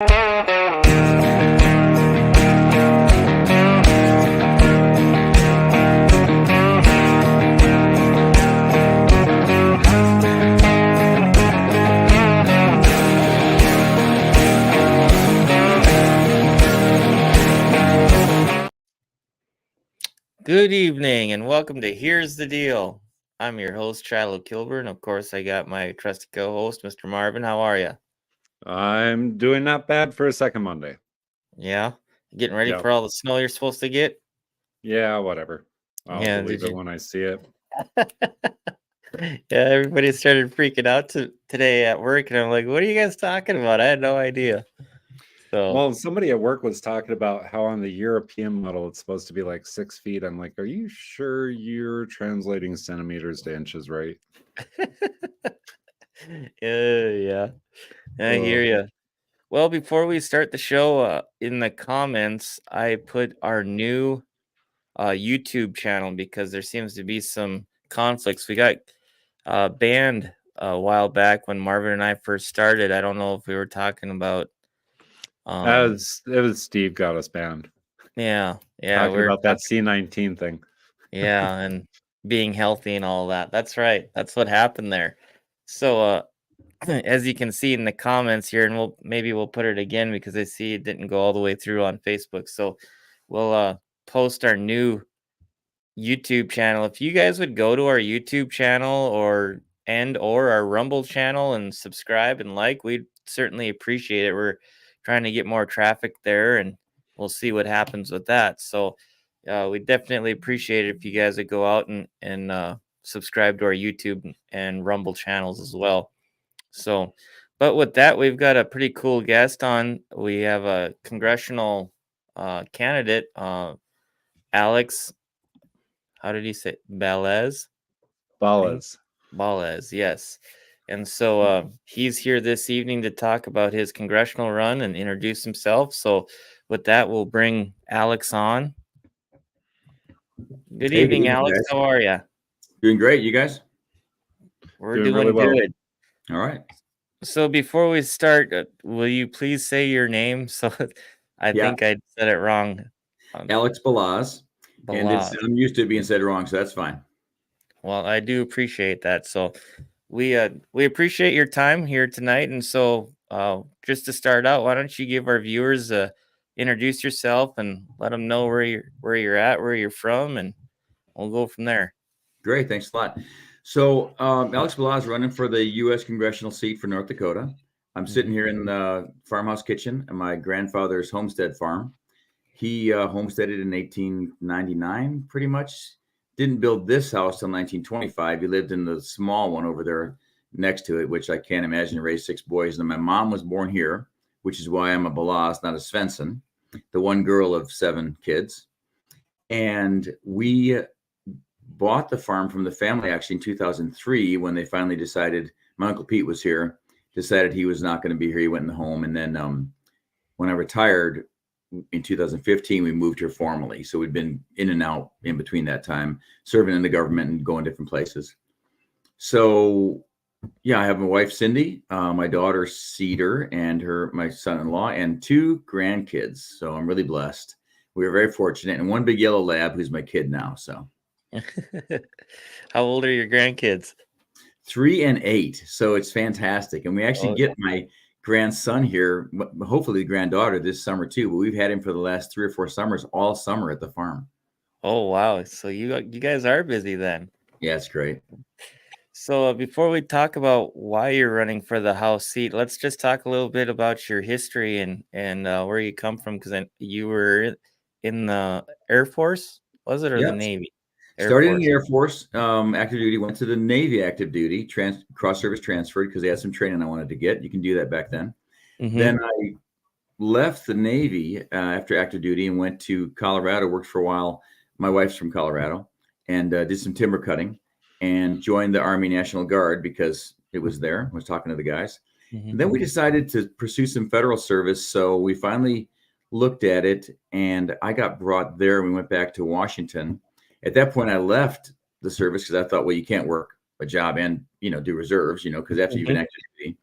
Good evening and welcome to Here's the Deal. I'm your host, Shilo Kilburn. Of course, I got my trusty co-host, Mr. Marvin. How are you? I'm doing not bad for a second Monday. Yeah? Getting ready for all the snow you're supposed to get? Yeah, whatever. I'll believe it when I see it. Yeah, everybody started freaking out today at work, and I'm like, what are you guys talking about? I had no idea. Well, somebody at work was talking about how on the European model it's supposed to be like 6 feet. I'm like, are you sure you're translating centimeters to inches right? Yeah. I hear you. Well, before we start the show, in the comments, I put our new YouTube channel because there seems to be some conflicts. We got banned a while back when Marvin and I first started. I don't know if we were talking about. It was Steve got us banned. Yeah. Talking about that C19 thing. Yeah, and being healthy and all that. That's right. That's what happened there. So, as you can see in the comments here, and we'll put it again because I see it didn't go all the way through on Facebook. So we'll post our new YouTube channel. If you guys would go to our YouTube channel or our Rumble channel and subscribe and like, we'd certainly appreciate it. We're trying to get more traffic there, and we'll see what happens with that. So we definitely appreciate it if you guys would go out and subscribe to our YouTube and Rumble channels as well. So, but with that, we've got a pretty cool guest on. We have a congressional candidate, Alex. How did he say Balazs? Balazs, yes. And so he's here this evening to talk about his congressional run and introduce himself. So with that, we'll bring Alex on. Good evening, Alex. Guys. How are you? Doing great. You guys? We're doing really well. Good. All right. So before we start, will you please say your name? So I think I said it wrong. Alex Balazs. And I'm used to it being said wrong, so that's fine. Well, I do appreciate that. So we appreciate your time here tonight. And so just to start out, why don't you give our viewers introduce yourself and let them know where you're at, where you're from, and we'll go from there. Great, thanks a lot. So Alex Balazs running for the U.S. Congressional seat for North Dakota. I'm sitting here in the farmhouse kitchen at my grandfather's homestead farm. He homesteaded in 1899, pretty much. Didn't build this house till 1925. He lived in the small one over there next to it, which I can't imagine. Raised 6 boys. And my mom was born here, which is why I'm a Balazs, not a Svensson, the one girl of 7 kids. And we bought the farm from the family actually in 2003 when they finally decided, my Uncle Pete was here, decided he was not going to be here. He went in the home. And then when I retired, in 2015, we moved here formally. So we've been in and out in between that time, serving in the government and going different places. So, yeah, I have my wife, Cindy, my daughter, Cedar, and my son-in-law, and 2 grandkids. So I'm really blessed. We were very fortunate. And 1 big yellow lab who's my kid now. So, how old are your grandkids? 3 and 8. So it's fantastic. And we actually get my grandson here, hopefully the granddaughter this summer too, but we've had him for the last 3 or 4 summers, all summer at the farm. Oh wow, so you guys are busy then. Yeah, it's great. So before we talk about why you're running for the House seat, let's just talk a little bit about your history and where you come from, because you were in the Air Force, was it, or the Navy? Started in the Air Force, active duty, went to the Navy active duty, cross-service transferred because they had some training I wanted to get. You can do that back then. Mm-hmm. Then I left the Navy after active duty and went to Colorado, worked for a while. My wife's from Colorado, and did some timber cutting and joined the Army National Guard because it was there. I was talking to the guys. Mm-hmm. And then we decided to pursue some federal service. So we finally looked at it, and I got brought there. We went back to Washington. At that point, I left the service because I thought, well, you can't work a job and, do reserves, because after you've been active duty.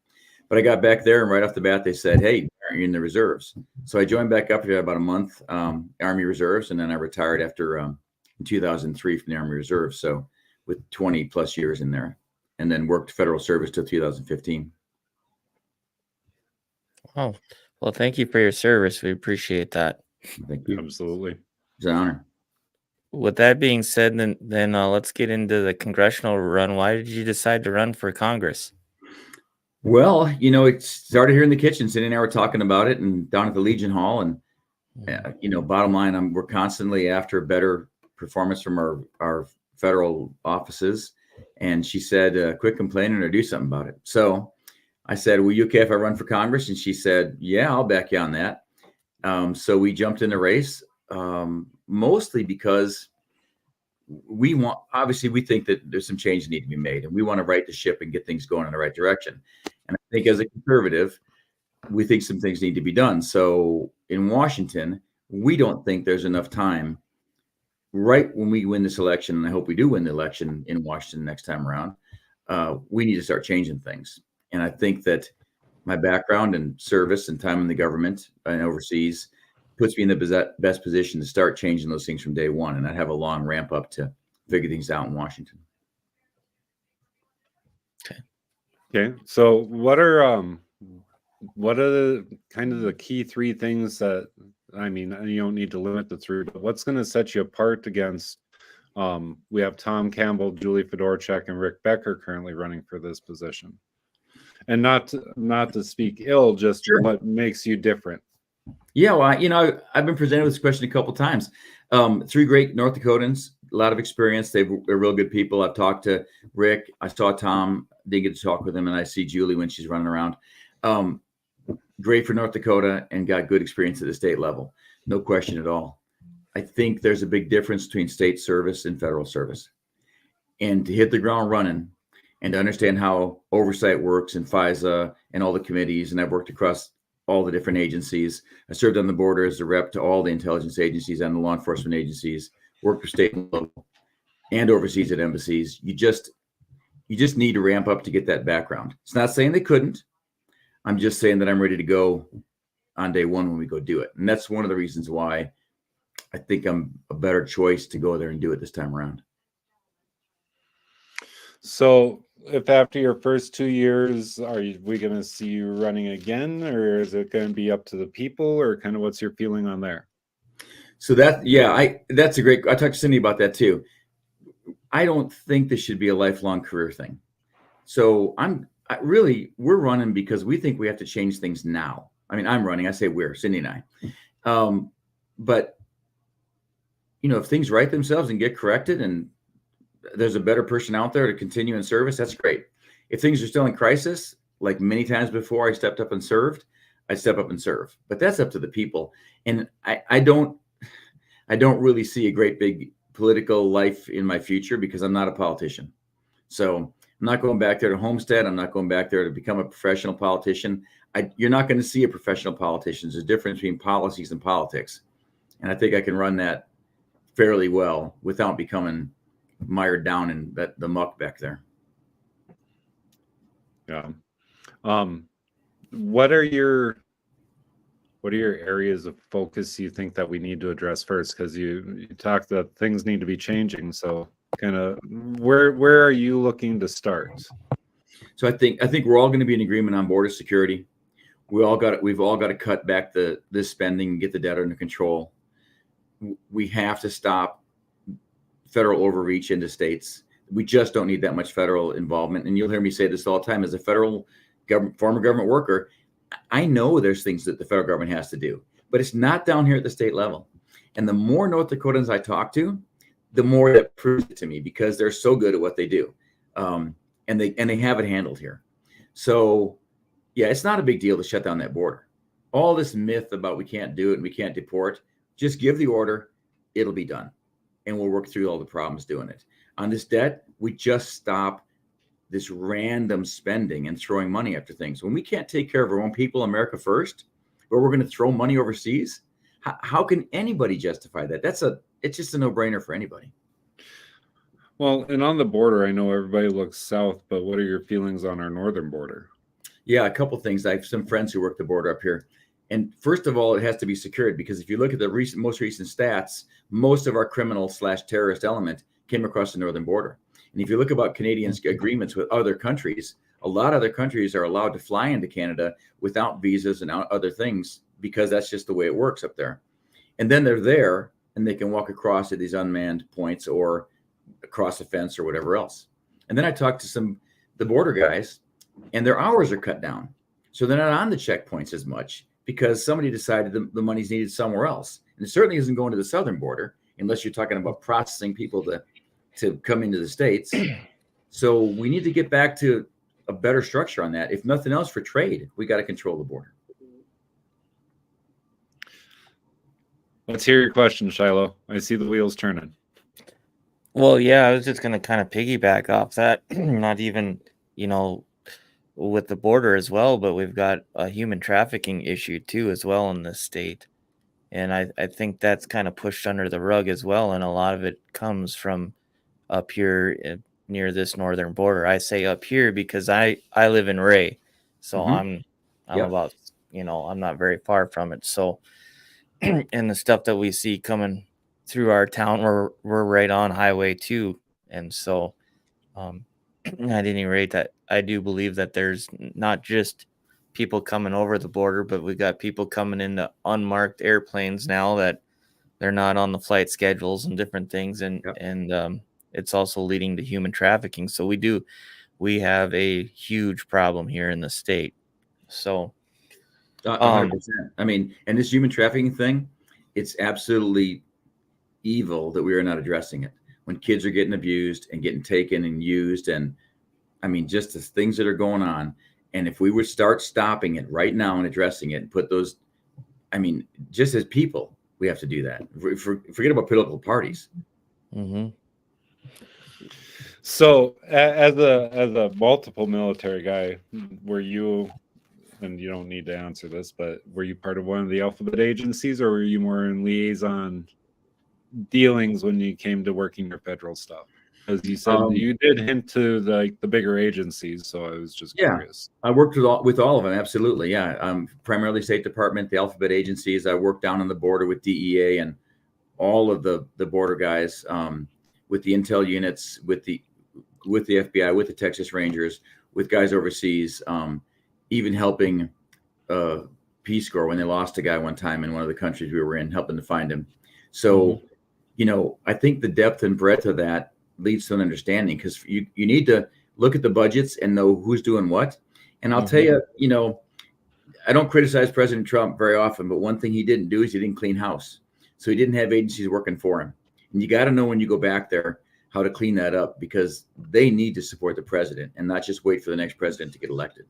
But I got back there, and right off the bat, they said, "Hey, you're in the reserves." So I joined back up here about a month, Army Reserves, and then I retired after in 2003 from the Army Reserves. So with 20 plus years in there, and then worked federal service till 2015. Oh, well, thank you for your service. We appreciate that. Thank you. Absolutely. It's an honor. With that being said, then let's get into the congressional run. Why did you decide to run for Congress? Well, it started here in the kitchen. Cindy and I were talking about it, and down at the Legion Hall. And bottom line, we're constantly after better performance from our federal offices. And she said, "Quit complaining or do something about it." So I said, "Will you okay if I run for Congress?" And she said, "Yeah, I'll back you on that." So we jumped in the race, mostly because we think that there's some change that need to be made, and we want to right the ship and get things going in the right direction. And I think as a conservative, we think some things need to be done. So in Washington, we don't think there's enough time right when we win this election, and I hope we do win the election in Washington next time around. We need to start changing things. And I think that my background and service and time in the government and overseas puts me in the best position to start changing those things from day one. And I'd have a long ramp up to figure things out in Washington. Okay. So what are the kind of the key three things that, I mean, you don't need to limit the three, but what's going to set you apart against, we have Tom Campbell, Julie Fedorchak, and Rick Becker currently running for this position. And not to speak ill, just Sure. What makes you different? Yeah, well, I've been presented with this question a couple of times. Three great North Dakotans, a lot of experience. They're real good people. I've talked to Rick. I saw Tom. Didn't get to talk with him, and I see Julie when she's running around. Great for North Dakota and got good experience at the state level. No question at all. I think there's a big difference between state service and federal service. And to hit the ground running and to understand how oversight works in FISA and all the committees, and I've worked across all the different agencies. I served on the border as a rep to all the intelligence agencies and the law enforcement agencies, worked for state and local and overseas at embassies. You just need to ramp up to get that background. It's not saying they couldn't. I'm just saying that I'm ready to go on day one when we go do it. And that's one of the reasons why I think I'm a better choice to go there and do it this time around. So if after your first 2 years, we going to see you running again, or is it going to be up to the people, or kind of what's your feeling on there? So that's a great, I talked to Cindy about that too. I don't think this should be a lifelong career thing. So we're running because we think we have to change things now. I mean, I'm running, I say we're, Cindy and I. But if things right themselves and get corrected and there's a better person out there to continue in service, that's great. If things are still in crisis, like many times before I stepped up and served, I'd step up and serve. But that's up to the people. And I don't really see a great big political life in my future because I'm not a politician. So I'm not going back there to Homestead. I'm not going back there to become a professional politician. You're not going to see a professional politician. There's a difference between policies and politics. And I think I can run that fairly well without becoming mired down in the muck back there. Yeah. What are your areas of focus you think that we need to address first? Because you talked that things need to be changing. So kind of where are you looking to start? So I think we're all going to be in agreement on border security. We've all got to cut back this spending and get the debt under control. We have to stop federal overreach into states. We just don't need that much federal involvement. And you'll hear me say this all the time. As a former government worker, I know there's things that the federal government has to do, but it's not down here at the state level. And the more North Dakotans I talk to, the more that proves it to me because they're so good at what they do. And they have it handled here. So yeah, it's not a big deal to shut down that border. All this myth about we can't do it and we can't deport, just give the order, it'll be done. And we'll work through all the problems doing it. On this debt, we just stop this random spending and throwing money after things. When we can't take care of our own people, America first, but we're going to throw money overseas, how can anybody justify that? It's just a no-brainer for anybody. Well, and on the border, I know everybody looks south, but what are your feelings on our northern border? Yeah, a couple things. I have some friends who work the border up here. And first of all, it has to be secured because if you look at the most recent stats, most of our criminal/terrorist element came across the northern border. And if you look about Canadians' agreements with other countries, a lot of other countries are allowed to fly into Canada without visas and other things because that's just the way it works up there. And then they're there and they can walk across to these unmanned points or across a fence or whatever else. And then I talked to the border guys, and their hours are cut down. So they're not on the checkpoints as much because somebody decided the money's needed somewhere else. And it certainly isn't going to the southern border unless you're talking about processing people to come into the States. So we need to get back to a better structure on that. If nothing else, for trade, we got to control the border. Let's hear your question, Shilo. I see the wheels turning. Well, yeah, I was just going to kind of piggyback off that. Not even, with the border as well, but we've got a human trafficking issue too as well in this state. And I think that's kind of pushed under the rug as well. And a lot of it comes from up here near this northern border. I say up here because I live in Ray. So I'm about, I'm not very far from it. So, and the stuff that we see coming through our town, we're right on Highway 2. And so, at any rate, that I do believe that there's not just people coming over the border, but we got people coming into unmarked airplanes now that they're not on the flight schedules and different things, and it's also leading to human trafficking. So we have a huge problem here in the state. So, 100%. I mean, and this human trafficking thing, it's absolutely evil that we are not addressing it. When kids are getting abused and getting taken and used, and I mean, just the things that are going on. And if we would start stopping it right now and addressing it and put those, I mean, just as people, we have to do that. Forget about political parties. Mm-hmm. So, as a multiple military guy, were you, and you don't need to answer this, but were you part of one of the alphabet agencies, or were you more in liaison dealings when you came to working your federal stuff? Because you said you did hint to the bigger agencies, so I was just curious. I worked with all of them, absolutely. Yeah, primarily State Department, the alphabet agencies. I worked down on the border with DEA and all of the border guys, with the intel units, with the FBI, with the Texas Rangers, with guys overseas, even helping Peace Corps when they lost a guy one time in one of the countries we were in, helping to find him. So, I think the depth and breadth of that leads to an understanding, because you need to look at the budgets and know who's doing what. And I'll tell you, I don't criticize President Trump very often, but one thing he didn't do is he didn't clean house. So he didn't have agencies working for him. And you got to know when you go back there how to clean that up, because they need to support the president and not just wait for the next president to get elected.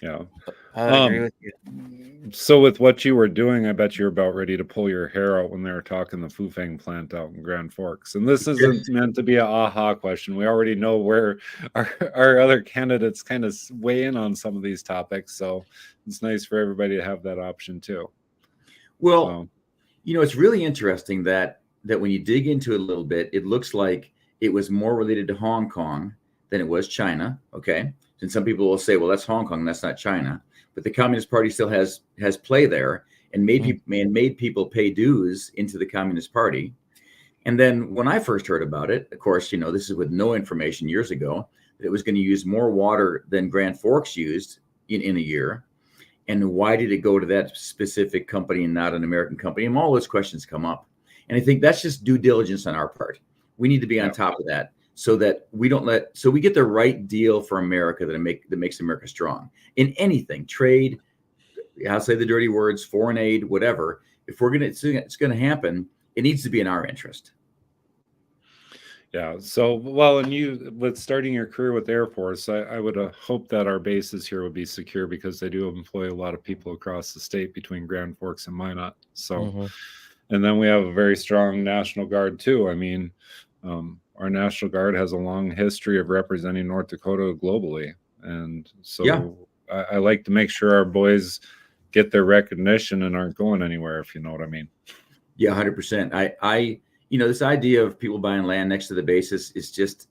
Yeah. I agree with you. So with what you were doing, I bet you're about ready to pull your hair out when they were talking the Fufeng plant out in Grand Forks. And this isn't meant to be an aha question. We already know where our other candidates kind of weigh in on some of these topics. So it's nice for everybody to have that option too. Well, it's really interesting that when you dig into it a little bit, it looks like it was more related to Hong Kong than it was China. Okay. And some people will say, well, that's Hong Kong, that's not China. But the Communist Party still has play there and made people pay dues into the Communist Party. And then when I first heard about it, of course, this is with no information years ago, that it was going to use more water than Grand Forks used in a year. And why did it go to that specific company and not an American company? And all those questions come up. And I think that's just due diligence on our part. We need to be on top of that, so that we get the right deal for America that makes America strong in anything, trade, I'll say the dirty words, foreign aid, whatever. If it's going to happen, it needs to be in our interest. Yeah. So, well, and you, with starting your career with Air Force, I would hope that our bases here would be secure, because they do employ a lot of people across the state between Grand Forks and Minot. So, and then we have a very strong National Guard too. I mean, our National Guard has a long history of representing North Dakota globally. And so I like to make sure our boys get their recognition and aren't going anywhere, if you know what I mean. Yeah, 100%. This idea of people buying land next to the bases is just,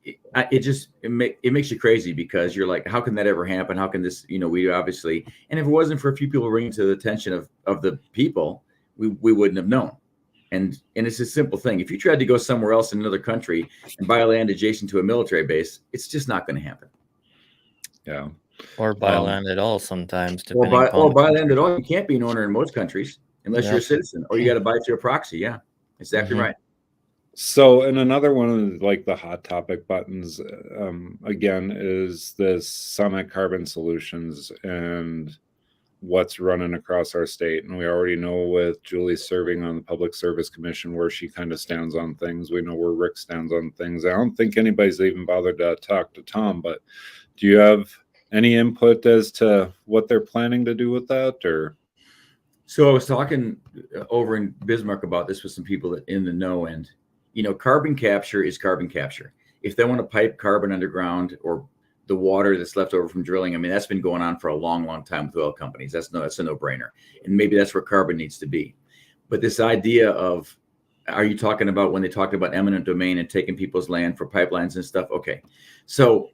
it makes you crazy, because you're like, how can that ever happen? How can this, we obviously, and if it wasn't for a few people bringing to the attention of the people, we wouldn't have known. And it's a simple thing. If you tried to go somewhere else in another country and buy land adjacent to a military base, it's just not going to happen. Yeah. Or buy land at all sometimes, Or depending upon buy land at all. You can't be an owner in most countries unless you're a Yep. citizen, or you got to buy through a proxy. Yeah, exactly right. So, and another one of like the hot topic buttons, again, is this Summit Carbon Solutions and what's running across our state. And we already know with Julie serving on the Public Service Commission where she kind of stands on things. We know where Rick stands on things. I don't think anybody's even bothered to talk to Tom, but do you have any input as to what they're planning to do with that? Or so I was talking over in Bismarck about this with some people that in the know, and carbon capture is carbon capture. If they want to pipe carbon underground, or the water that's left over from drilling, I mean, that's been going on for a long, long time with oil companies. That's a no-brainer. And maybe that's where carbon needs to be. But this idea of, are you talking about when they talked about eminent domain and taking people's land for pipelines and stuff? Okay. So,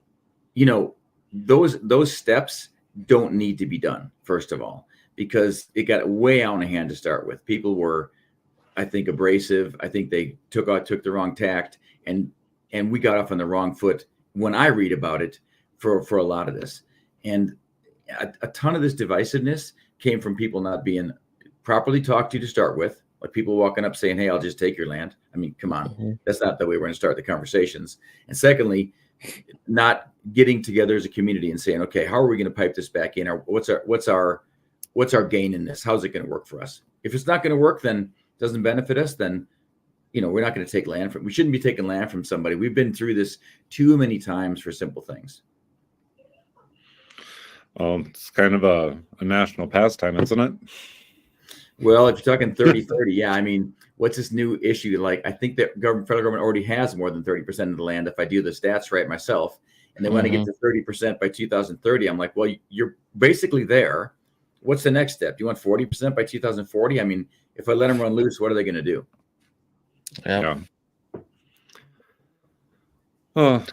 those steps don't need to be done, first of all, because it got way out of hand to start with. People were, I think, abrasive. I think they took the wrong tact, and we got off on the wrong foot when I read about it for a lot of this. And a ton of this divisiveness came from people not being properly talked to start with, like people walking up saying, hey, I'll just take your land. I mean, come on, that's not the way we're going to start the conversations. And secondly, not getting together as a community and saying, okay, how are we going to pipe this back in? Or what's our gain in this? How's it going to work for us? If it's not going to work, then doesn't benefit us, then we're not going to take land from. We shouldn't be taking land from somebody. We've been through this too many times for simple things. It's kind of a national pastime, isn't it? Well, if you're talking 30-30, yeah. I mean, what's this new issue? Like, I think that federal government already has more than 30% of the land, if I do the stats right myself, and they want to get to 30% by 2030. I'm like, well, you're basically there. What's the next step? Do you want 40% by 2040? I mean, if I let them run loose, what are they going to do? Yeah. Oh.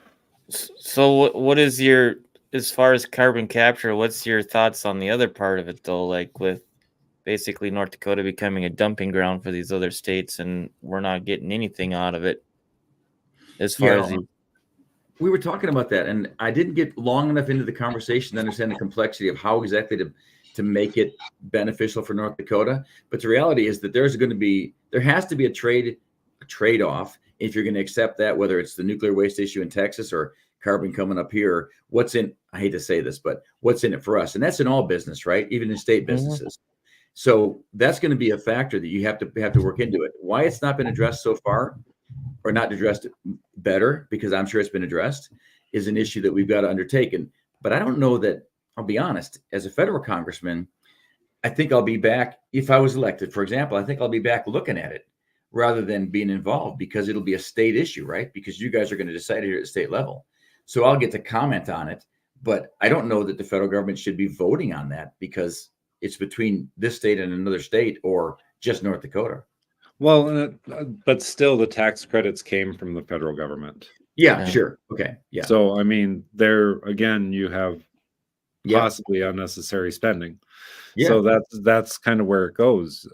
So what is your, as far as carbon capture, what's your thoughts on the other part of it though? Like with basically North Dakota becoming a dumping ground for these other states, and we're not getting anything out of it. As far as we were talking about that, and I didn't get long enough into the conversation to understand the complexity of how exactly to make it beneficial for North Dakota. But the reality is that there has to be a trade-off if you're going to accept that, whether it's the nuclear waste issue in Texas or carbon coming up here. I hate to say this, but what's in it for us? And that's in all business, right? Even in state businesses. So that's going to be a factor that you have to work into it. Why it's not been addressed so far, or not addressed better, because I'm sure it's been addressed, is an issue that we've got to undertake. But I don't know that, I'll be honest, as a federal congressman, I think I'll be back, if I was elected, for example, I think I'll be back looking at it rather than being involved, because it'll be a state issue, right? Because you guys are going to decide it at the state level. So I'll get to comment on it, but I don't know that the federal government should be voting on that, because it's between this state and another state, or just North Dakota. Well, but still the tax credits came from the federal government. Yeah, sure. Okay. Yeah. So, I mean, there again, you have possibly unnecessary spending. Yeah. So that's kind of where it goes.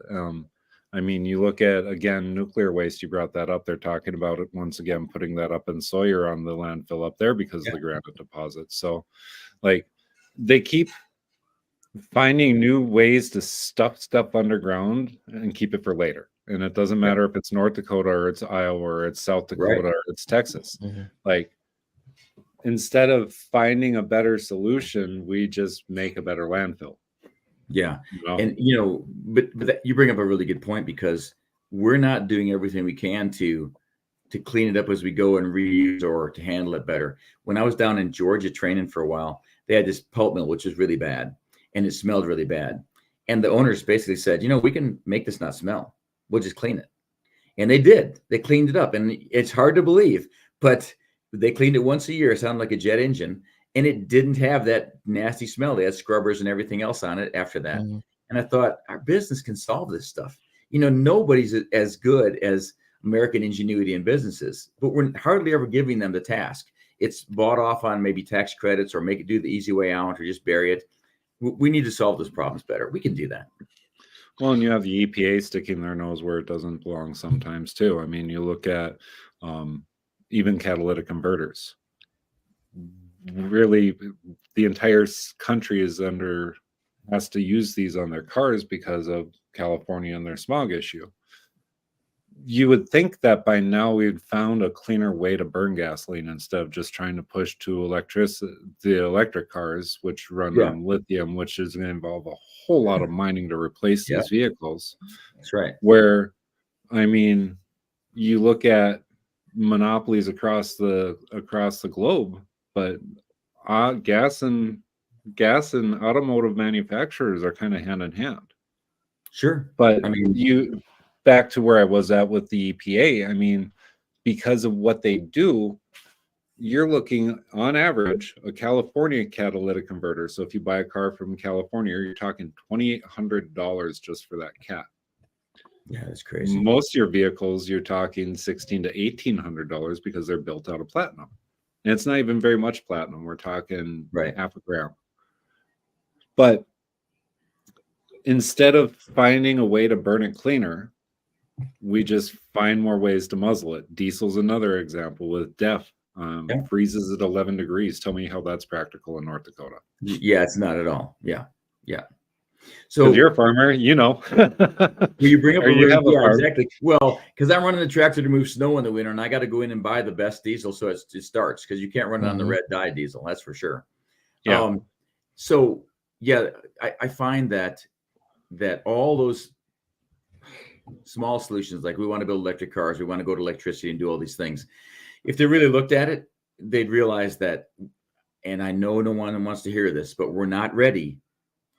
I mean, you look at, again, nuclear waste, you brought that up. They're talking about it once again, putting that up in Sawyer on the landfill up there because of the granite deposits. So, like, they keep finding new ways to stuff stuff underground and keep it for later. And it doesn't matter if it's North Dakota or it's Iowa or it's South Dakota or it's Texas. Like, instead of finding a better solution, we just make a better landfill. Yeah. And, but you bring up a really good point, because we're not doing everything we can to clean it up as we go and reuse, or to handle it better. When I was down in Georgia training for a while, they had this pulp mill, which was really bad, and it smelled really bad. And the owners basically said, we can make this not smell. We'll just clean it. And they did. They cleaned it up. And it's hard to believe, but they cleaned it once a year. It sounded like a jet engine. And it didn't have that nasty smell. They had scrubbers and everything else on it after that. And I thought, our business can solve this stuff. Nobody's as good as American ingenuity in businesses, but we're hardly ever giving them the task. It's bought off on maybe tax credits or make it do the easy way out or just bury it. We need to solve those problems better. We can do that. Well, and you have the EPA sticking their nose where it doesn't belong sometimes too. I mean, you look at even catalytic converters. Really, the entire country has to use these on their cars because of California and their smog issue. You would think that by now we'd found a cleaner way to burn gasoline instead of just trying to push to the electric cars, which run on lithium, which is going to involve a whole lot of mining to replace these vehicles. That's right. Where, I mean, you look at monopolies across the globe, but gas and automotive manufacturers are kind of hand in hand. Sure. But I mean, back to where I was at with the EPA, I mean, because of what they do, you're looking on average a California catalytic converter. So if you buy a car from California, you're talking $2,800 just for that cat. Yeah, that's crazy. Most of your vehicles, you're talking $1,600 to $1,800 because they're built out of platinum. And it's not even very much platinum. We're talking half a gram. But instead of finding a way to burn it cleaner, we just find more ways to muzzle it. Diesel's another example with DEF. Freezes at 11 degrees. Tell me how that's practical in North Dakota. Yeah, it's not at all. Yeah. So you're a farmer, you know. You bring up exactly. Well, because I'm running the tractor to move snow in the winter, and I got to go in and buy the best diesel so it starts, because you can't run it on the red dye diesel. That's for sure. Yeah. So yeah, I find that all those small solutions, like we want to build electric cars, we want to go to electricity and do all these things. If they really looked at it, they'd realize that, and I know no one wants to hear this, but we're not ready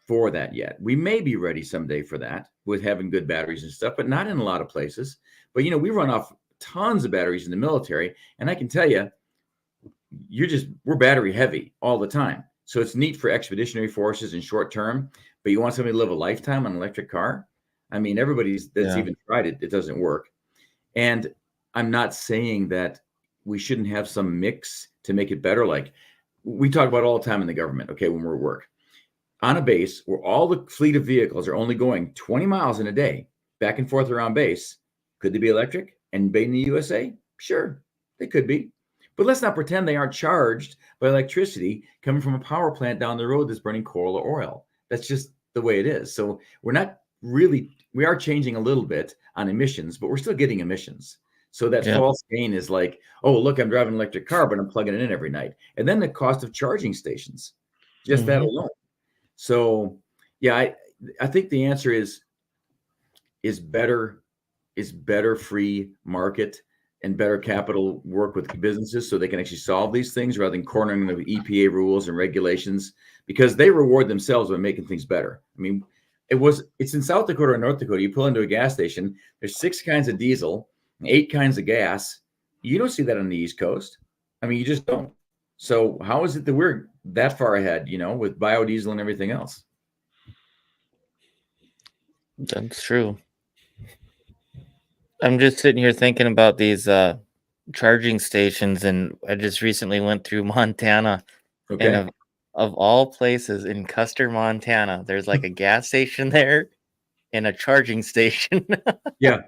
for that yet. We may be ready someday for that with having good batteries and stuff, but not in a lot of places. But we run off tons of batteries in the military, and I can tell you, we're battery heavy all the time. So it's neat for expeditionary forces in short term, but you want somebody to live a lifetime on an electric car? I mean, everybody's that's even tried it, it doesn't work. And I'm not saying that we shouldn't have some mix to make it better. Like we talk about all the time in the government, okay, when we're at work. On a base where all the fleet of vehicles are only going 20 miles in a day, back and forth around base, could they be electric and made in the USA? Sure, they could be. But let's not pretend they aren't charged by electricity coming from a power plant down the road that's burning coal or oil. That's just the way it is. So we are changing a little bit on emissions, but we're still getting emissions. So that false gain is like, oh, look, I'm driving an electric car, but I'm plugging it in every night. And then the cost of charging stations, just that alone. So, yeah, I think the answer is better free market and better capital work with businesses so they can actually solve these things rather than cornering the EPA rules and regulations, because they reward themselves by making things better. I mean, it's in South Dakota or North Dakota. You pull into a gas station, there's 6 kinds of diesel, 8 kinds of gas. You don't see that on the East Coast. I mean, you just don't. So how is it that we're that far ahead, with biodiesel and everything else? That's true. I'm just sitting here thinking about these charging stations, and I just recently went through Montana. Okay. And of all places in Custer, Montana, there's like a gas station there and a charging station. Yeah.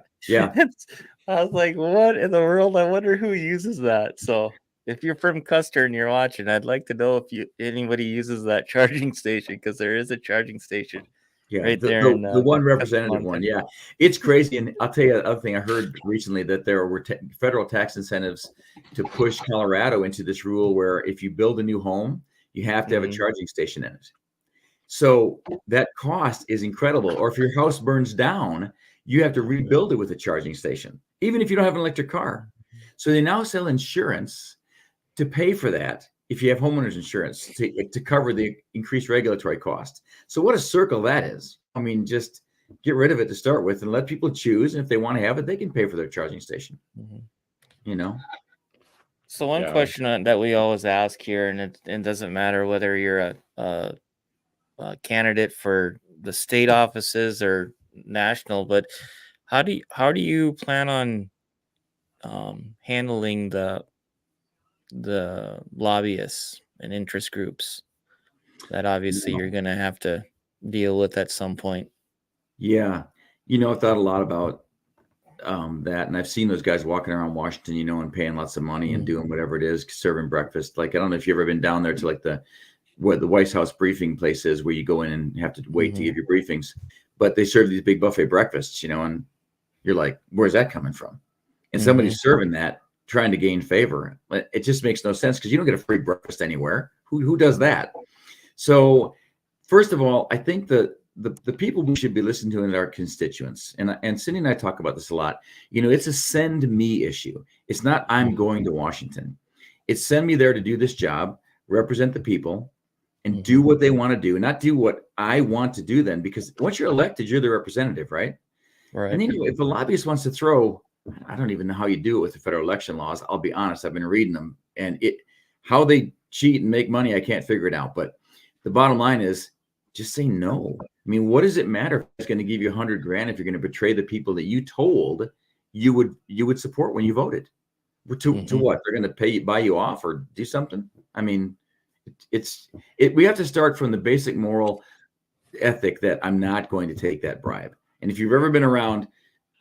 I was like, what in the world? I wonder who uses that. So if you're from Custer and you're watching, I'd like to know if anybody uses that charging station, because there is a charging station. Yeah, right the there. the one representative one. Yeah, it's crazy. And I'll tell you the other thing I heard recently, that there were federal tax incentives to push Colorado into this rule where if you build a new home, you have to have a charging station in it. So that cost is incredible. Or if your house burns down, you have to rebuild it with a charging station, even if you don't have an electric car. So they now sell insurance to pay for that. If you have homeowners insurance to cover the increased regulatory cost. So what a circle that is. I mean, just get rid of it to start with and let people choose. And if they want to have it, they can pay for their charging station. So one question that we always ask here, and it doesn't matter whether you're a candidate for the state offices or national, but how do you plan on handling the lobbyists and interest groups that obviously you're going to have to deal with at some point. Yeah. I've thought a lot about that. And I've seen those guys walking around Washington, and paying lots of money and doing whatever it is, serving breakfast. Like, I don't know if you've ever been down there to like where the White House briefing place is, where you go in and have to wait to give your briefings, but they serve these big buffet breakfasts, and you're like, where's that coming from? And somebody's serving that, trying to gain favor. It just makes no sense, because you don't get a free breakfast anywhere. Who does that? So first of all, I think the people we should be listening to are our constituents. And Cindy and I talk about this a lot. It's a send me issue. It's not I'm going to Washington. It's send me there to do this job, represent the people, and do what they want to do, not do what I want to do then, because once you're elected, you're the representative, right? Right. And then if a lobbyist wants to throw, I don't even know how you do it with the federal election laws. I'll be honest, I've been reading them, and how they cheat and make money, I can't figure it out. But the bottom line is, just say no. I mean, what does it matter if it's going to give you $100,000 if you're going to betray the people that you told you would support when you voted? To what? They're going to buy you off or do something? I mean, we have to start from the basic moral ethic that I'm not going to take that bribe. And if you've ever been around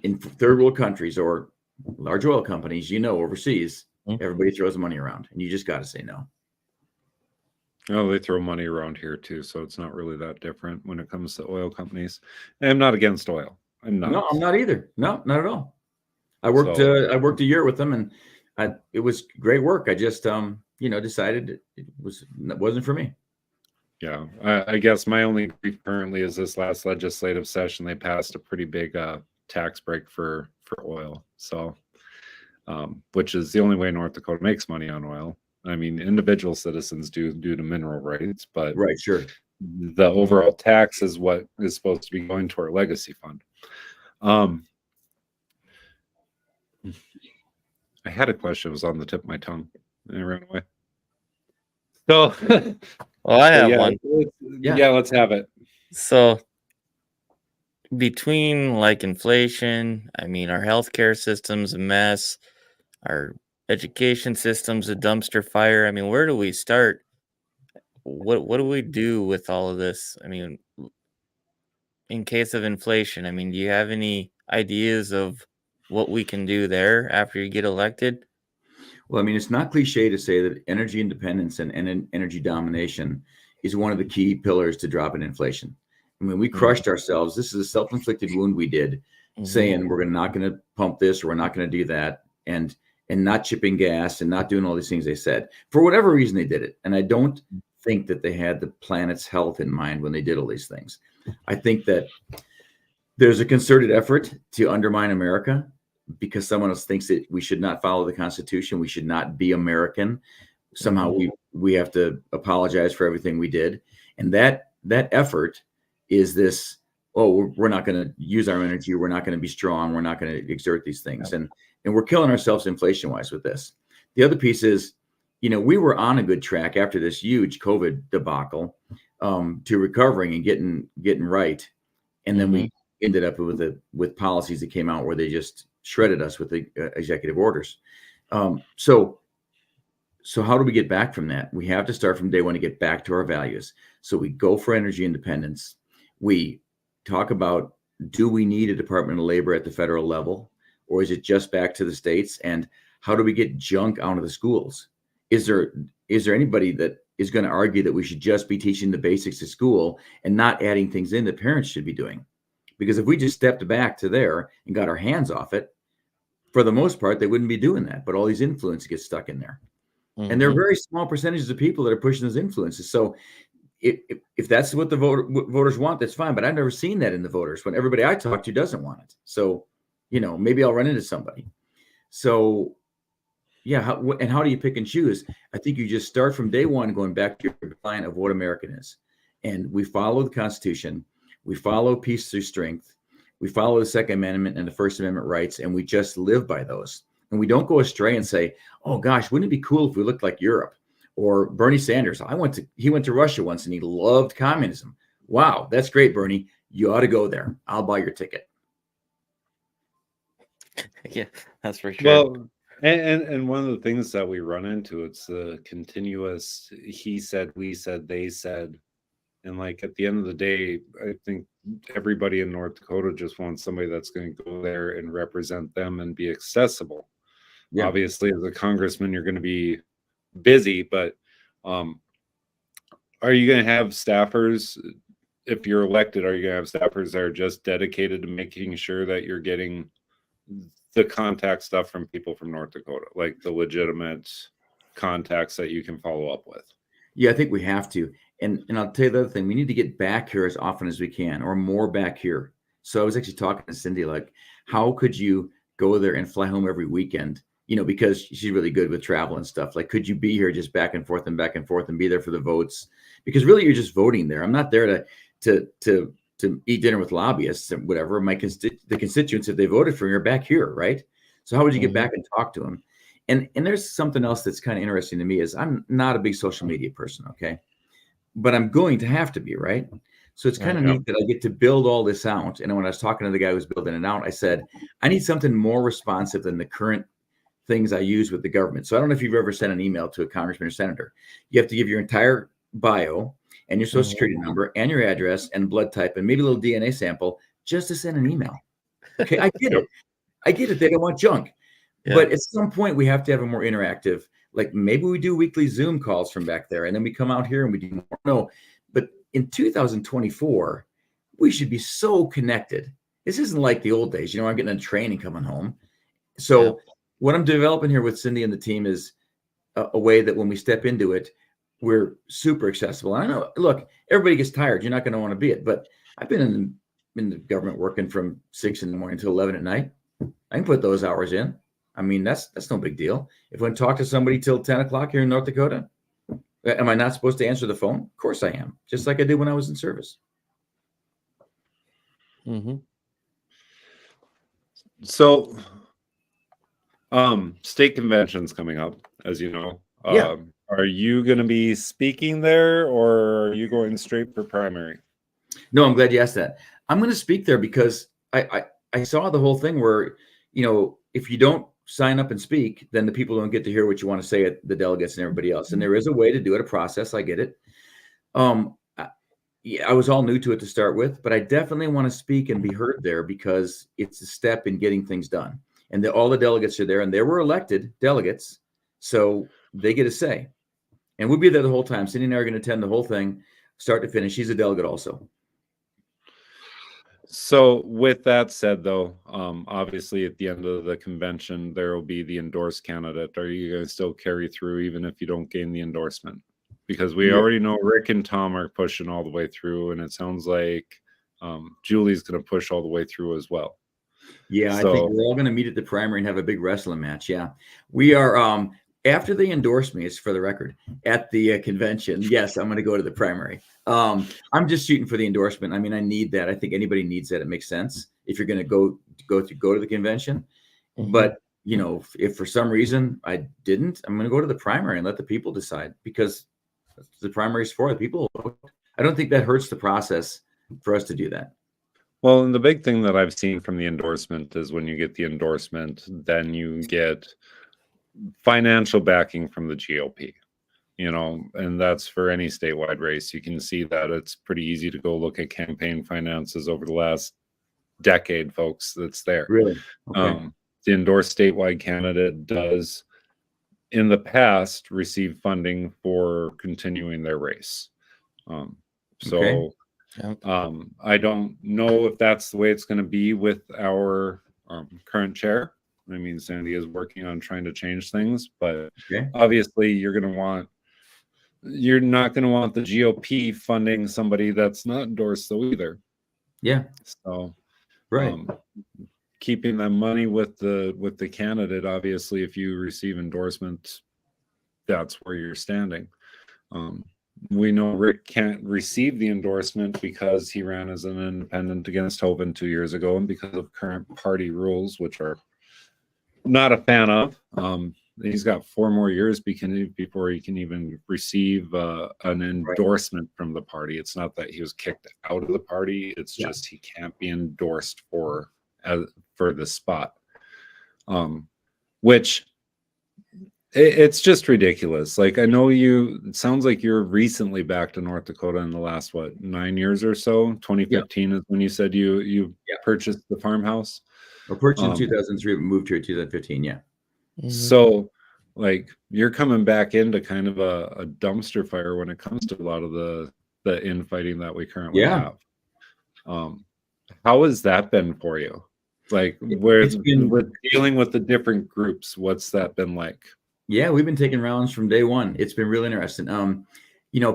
in third world countries or large oil companies, overseas, everybody throws money around, and you just got to say no. Oh, they throw money around here too, so it's not really that different when it comes to oil companies. And I'm not against oil. I'm not. No, I'm not either. No, not at all. I worked a year with them, and it was great work. I just decided it wasn't for me. Yeah, I guess my only grief currently is this last legislative session. They passed a pretty big tax break for oil, so which is the only way North Dakota makes money on oil. I mean, individual citizens do due to mineral rights, but right, sure, the overall tax is what is supposed to be going to our legacy fund. I had a question. It was on the tip of my tongue, and it ran away. So, well, I have one. Yeah, let's have it. So, between like inflation, I mean, our healthcare system's a mess. Our education system's a dumpster fire. I mean, where do we start? What do we do with all of this? I mean, in case of inflation, I mean, do you have any ideas of what we can do there after you get elected? Well, I mean, it's not cliche to say that energy independence and energy domination is one of the key pillars to dropping inflation. I mean, we crushed ourselves. This is a self-inflicted wound we did, saying we're not going to pump this or we're not going to do that, and not chipping gas and not doing all these things they said. For whatever reason, they did it. And I don't think that they had the planet's health in mind when they did all these things. I think that there's a concerted effort to undermine America because someone else thinks that we should not follow the Constitution. We should not be American. Somehow we have to apologize for everything we did. And that effort is this, we're not going to use our energy. We're not going to be strong. We're not going to exert these things. And we're killing ourselves inflation-wise with this. The other piece is, we were on a good track after this huge COVID debacle to recovering and getting right. And then we ended up with policies that came out where they just shredded us with the executive orders. So how do we get back from that? We have to start from day one to get back to our values. So we go for energy independence. We talk about, do we need a Department of Labor at the federal level, or is it just back to the states? And how do we get junk out of the schools? Is there anybody that is going to argue that we should just be teaching the basics at school and not adding things in that parents should be doing? Because if we just stepped back to there and got our hands off it, for the most part, they wouldn't be doing that. But all these influences get stuck in there. And there are very small percentages of people that are pushing those influences. So if that's what the voters want, that's fine. But I've never seen that in the voters when everybody I talk to doesn't want it. So, maybe I'll run into somebody. So, yeah. How do you pick and choose? I think you just start from day one, going back to your line of what American is. And we follow the Constitution. We follow peace through strength. We follow the Second Amendment and the First Amendment rights, and we just live by those. And we don't go astray and say, oh gosh, wouldn't it be cool if we looked like Europe? Or Bernie Sanders, he went to Russia once and he loved communism. Wow, that's great, Bernie. You ought to go there. I'll buy your ticket. Yeah, that's for sure. Well, and one of the things that we run into, it's the continuous he said, we said, they said. And like at the end of the day, I think everybody in North Dakota just wants somebody that's going to go there and represent them and be accessible. Yeah. Obviously, as a congressman, you're going to be busy, but um, are you going to have staffers? If you're elected, are you going to have staffers that are just dedicated to making sure that you're getting the contact stuff from people from North Dakota, like the legitimate contacts that you can follow up with? Yeah, I think we have to. And I'll tell you the other thing, we need to get back here as often as we can, or more back here. So I was actually talking to Cindy, like, how could you go there and fly home every weekend? Because she's really good with travel and stuff. Like, could you be here just back and forth and be there for the votes? Because really, you're just voting there. I'm not there to eat dinner with lobbyists and whatever. The constituents, if they voted for me, are back here, right? So how would you get back and talk to them? And there's something else that's kind of interesting to me is I'm not a big social media person, okay? But I'm going to have to be, right? So it's kind of neat that I get to build all this out. And when I was talking to the guy who was building it out, I said, I need something more responsive than the current things I use with the government. So I don't know if you've ever sent an email to a congressman or senator. You have to give your entire bio and your social security number and your address and blood type and maybe a little DNA sample just to send an email. Okay, I get it. I get it. They don't want junk. Yeah. But at some point, we have to have a more interactive, like maybe we do weekly Zoom calls from back there, and then we come out here and we do more. No, but in 2024, we should be so connected. This isn't like the old days. I'm getting on a train and coming home. So what I'm developing here with Cindy and the team is a way that when we step into it, we're super accessible. And I know, look, everybody gets tired. You're not going to want to be it. But I've been in the government working from 6 in the morning till 11 at night. I can put those hours in. I mean, that's no big deal. If I talk to somebody till 10 o'clock here in North Dakota, am I not supposed to answer the phone? Of course I am, just like I did when I was in service. Mm-hmm. So, state convention's coming up, as you know. Yeah. Are you going to be speaking there, or are you going straight for primary? No, I'm glad you asked that. I'm going to speak there because I saw the whole thing where, if you don't sign up and speak, then the people don't get to hear what you want to say at the delegates and everybody else. And there is a way to do it, a process. I get it. I was all new to it to start with, but I definitely want to speak and be heard there because it's a step in getting things done. And all the delegates are there, and they were elected delegates, so they get a say. And we'll be there the whole time. Cindy and I are going to attend the whole thing, start to finish. She's a delegate also. So with that said, though, obviously at the end of the convention, there will be the endorsed candidate. Are you going to still carry through even if you don't gain the endorsement? Because we already know Rick and Tom are pushing all the way through, and it sounds like Julie's going to push all the way through as well. Yeah, so, I think we're all going to meet at the primary and have a big wrestling match. Yeah, we are. After they endorse me, it's for the record, at the convention, yes, I'm going to go to the primary. I'm just shooting for the endorsement. I mean, I need that. I think anybody needs that. It makes sense if you're going to go to the convention. Mm-hmm. But, if for some reason I didn't, I'm going to go to the primary and let the people decide because the primary is for the people. I don't think that hurts the process for us to do that. Well, and the big thing that I've seen from the endorsement is when you get the endorsement, then you get financial backing from the GOP, and that's for any statewide race. You can see that it's pretty easy to go look at campaign finances over the last decade, folks. That's there. Really? Okay. The endorsed statewide candidate does, in the past, receive funding for continuing their race. So I don't know if that's the way it's going to be with our current chair. I mean, Sandy is working on trying to change things, but obviously you're not going to want the GOP funding somebody that's not endorsed though either. Yeah. So, right. Keeping that money with the candidate, obviously, if you receive endorsement, that's where you're standing. We know Rick can't receive the endorsement because he ran as an independent against Hovind 2 years ago, and because of current party rules, which are not a fan of. He's got 4 more years before he can even receive an endorsement from the party. It's not that he was kicked out of the party. It's just he can't be endorsed for the spot. which it's just ridiculous. Like, I know it sounds like you're recently back to North Dakota in the last, 9 years or so. 2015 is when you said you purchased the farmhouse. I purchased in 2003, but moved here in 2015. Yeah. So, like, you're coming back into kind of a dumpster fire when it comes to a lot of the infighting that we currently have. How has that been for you? Like, with dealing with the different groups, what's that been like? Yeah, we've been taking rounds from day one. It's been really interesting.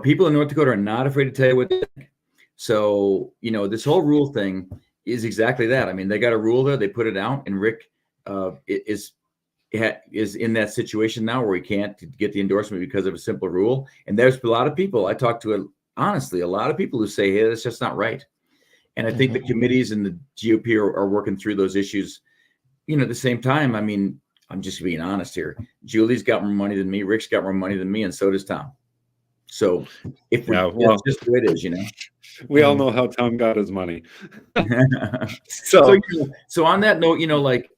People in North Dakota are not afraid to tell you what they think. So, this whole rule thing is exactly that. I mean, they got a rule there, they put it out, and Rick is in that situation now where he can't get the endorsement because of a simple rule. And there's a lot of people I talk to, honestly, a lot of people who say, hey, that's just not right. And I think the committees and the GOP are working through those issues. At the same time, I mean, I'm just being honest here. Julie's got more money than me. Rick's got more money than me, and so does Tom. So that's just the way it is, We all know how Tom got his money. So on that note,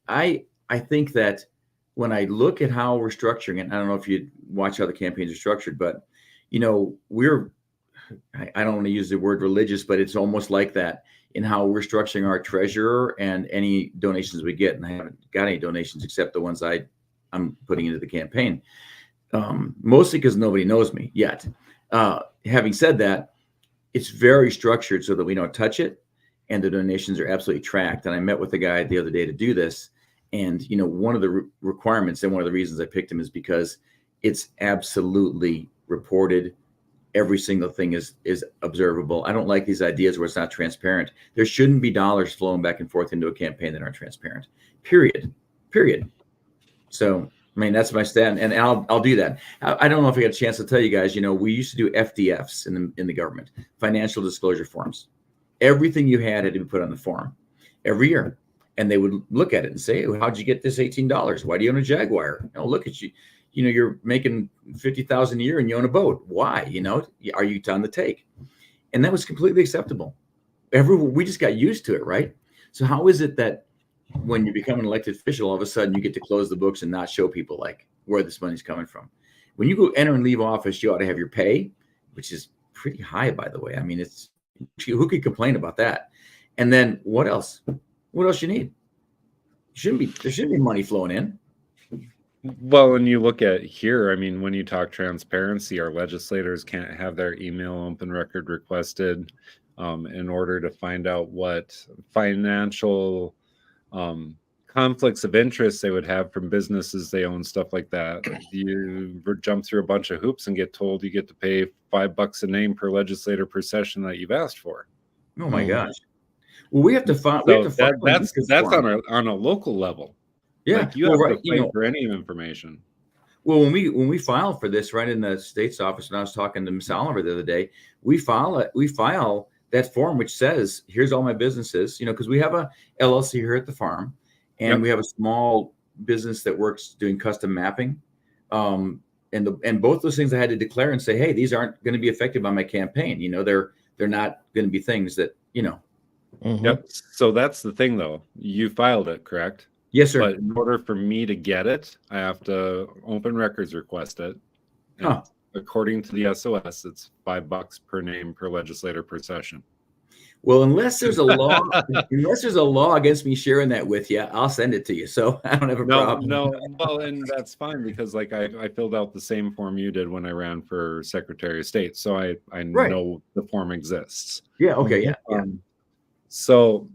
I think that when I look at how we're structuring it, I don't know if you watch how the campaigns are structured, but I don't want to use the word religious, but it's almost like that in how we're structuring our treasurer and any donations we get. And I haven't got any donations except the ones I'm putting into the campaign, mostly because nobody knows me yet. Having said that, it's very structured so that we don't touch it, and the donations are absolutely tracked. And I met with a guy the other day to do this. And, one of the requirements and one of the reasons I picked him is because it's absolutely reported. Every single thing is observable. I don't like these ideas where it's not transparent. There shouldn't be dollars flowing back and forth into a campaign that aren't transparent. Period. So, I mean, that's my stand, and I'll do that. I don't know if I got a chance to tell you guys. We used to do FDFs in the government, financial disclosure forms. Everything you had to be put on the form every year, and they would look at it and say, "How'd you get this $18? Why do you own a Jaguar? Look at you." You're making $50,000 a year and you own a boat. Why? Are you on the take? And that was completely acceptable. We just got used to it, right? So how is it that when you become an elected official, all of a sudden you get to close the books and not show people like where this money's coming from? When you go enter and leave office, you ought to have your pay, which is pretty high, by the way. I mean, who could complain about that? And then what else? What else you need? There shouldn't be money flowing in. Well, when you look at here, I mean, when you talk transparency, our legislators can't have their email open record requested in order to find out what financial conflicts of interest they would have from businesses they own, stuff like that. You jump through a bunch of hoops and get told you get to pay $5 a name per legislator per session that you've asked for. Oh my gosh! Well, we have to find. That's on a local level. Yeah, like you have to fight for any information. Well, when we file for this right in the state's office, and I was talking to Ms. Oliver the other day, we file that form which says, "Here's all my businesses." Because we have a LLC here at the farm, and we have a small business that works doing custom mapping, and both those things I had to declare and say, "Hey, these aren't going to be affected by my campaign." They're not going to be things that Yep. So that's the thing, though. You filed it, correct? Yes, sir. But in order for me to get it, I have to open records request it. According to the SOS, it's $5 per name per legislator per session. Well, unless there's a law against me sharing that with you, I'll send it to you. So I don't have a problem. No. Well, and that's fine because like I filled out the same form you did when I ran for Secretary of State. So I know the form exists. Yeah. Okay. Yeah. So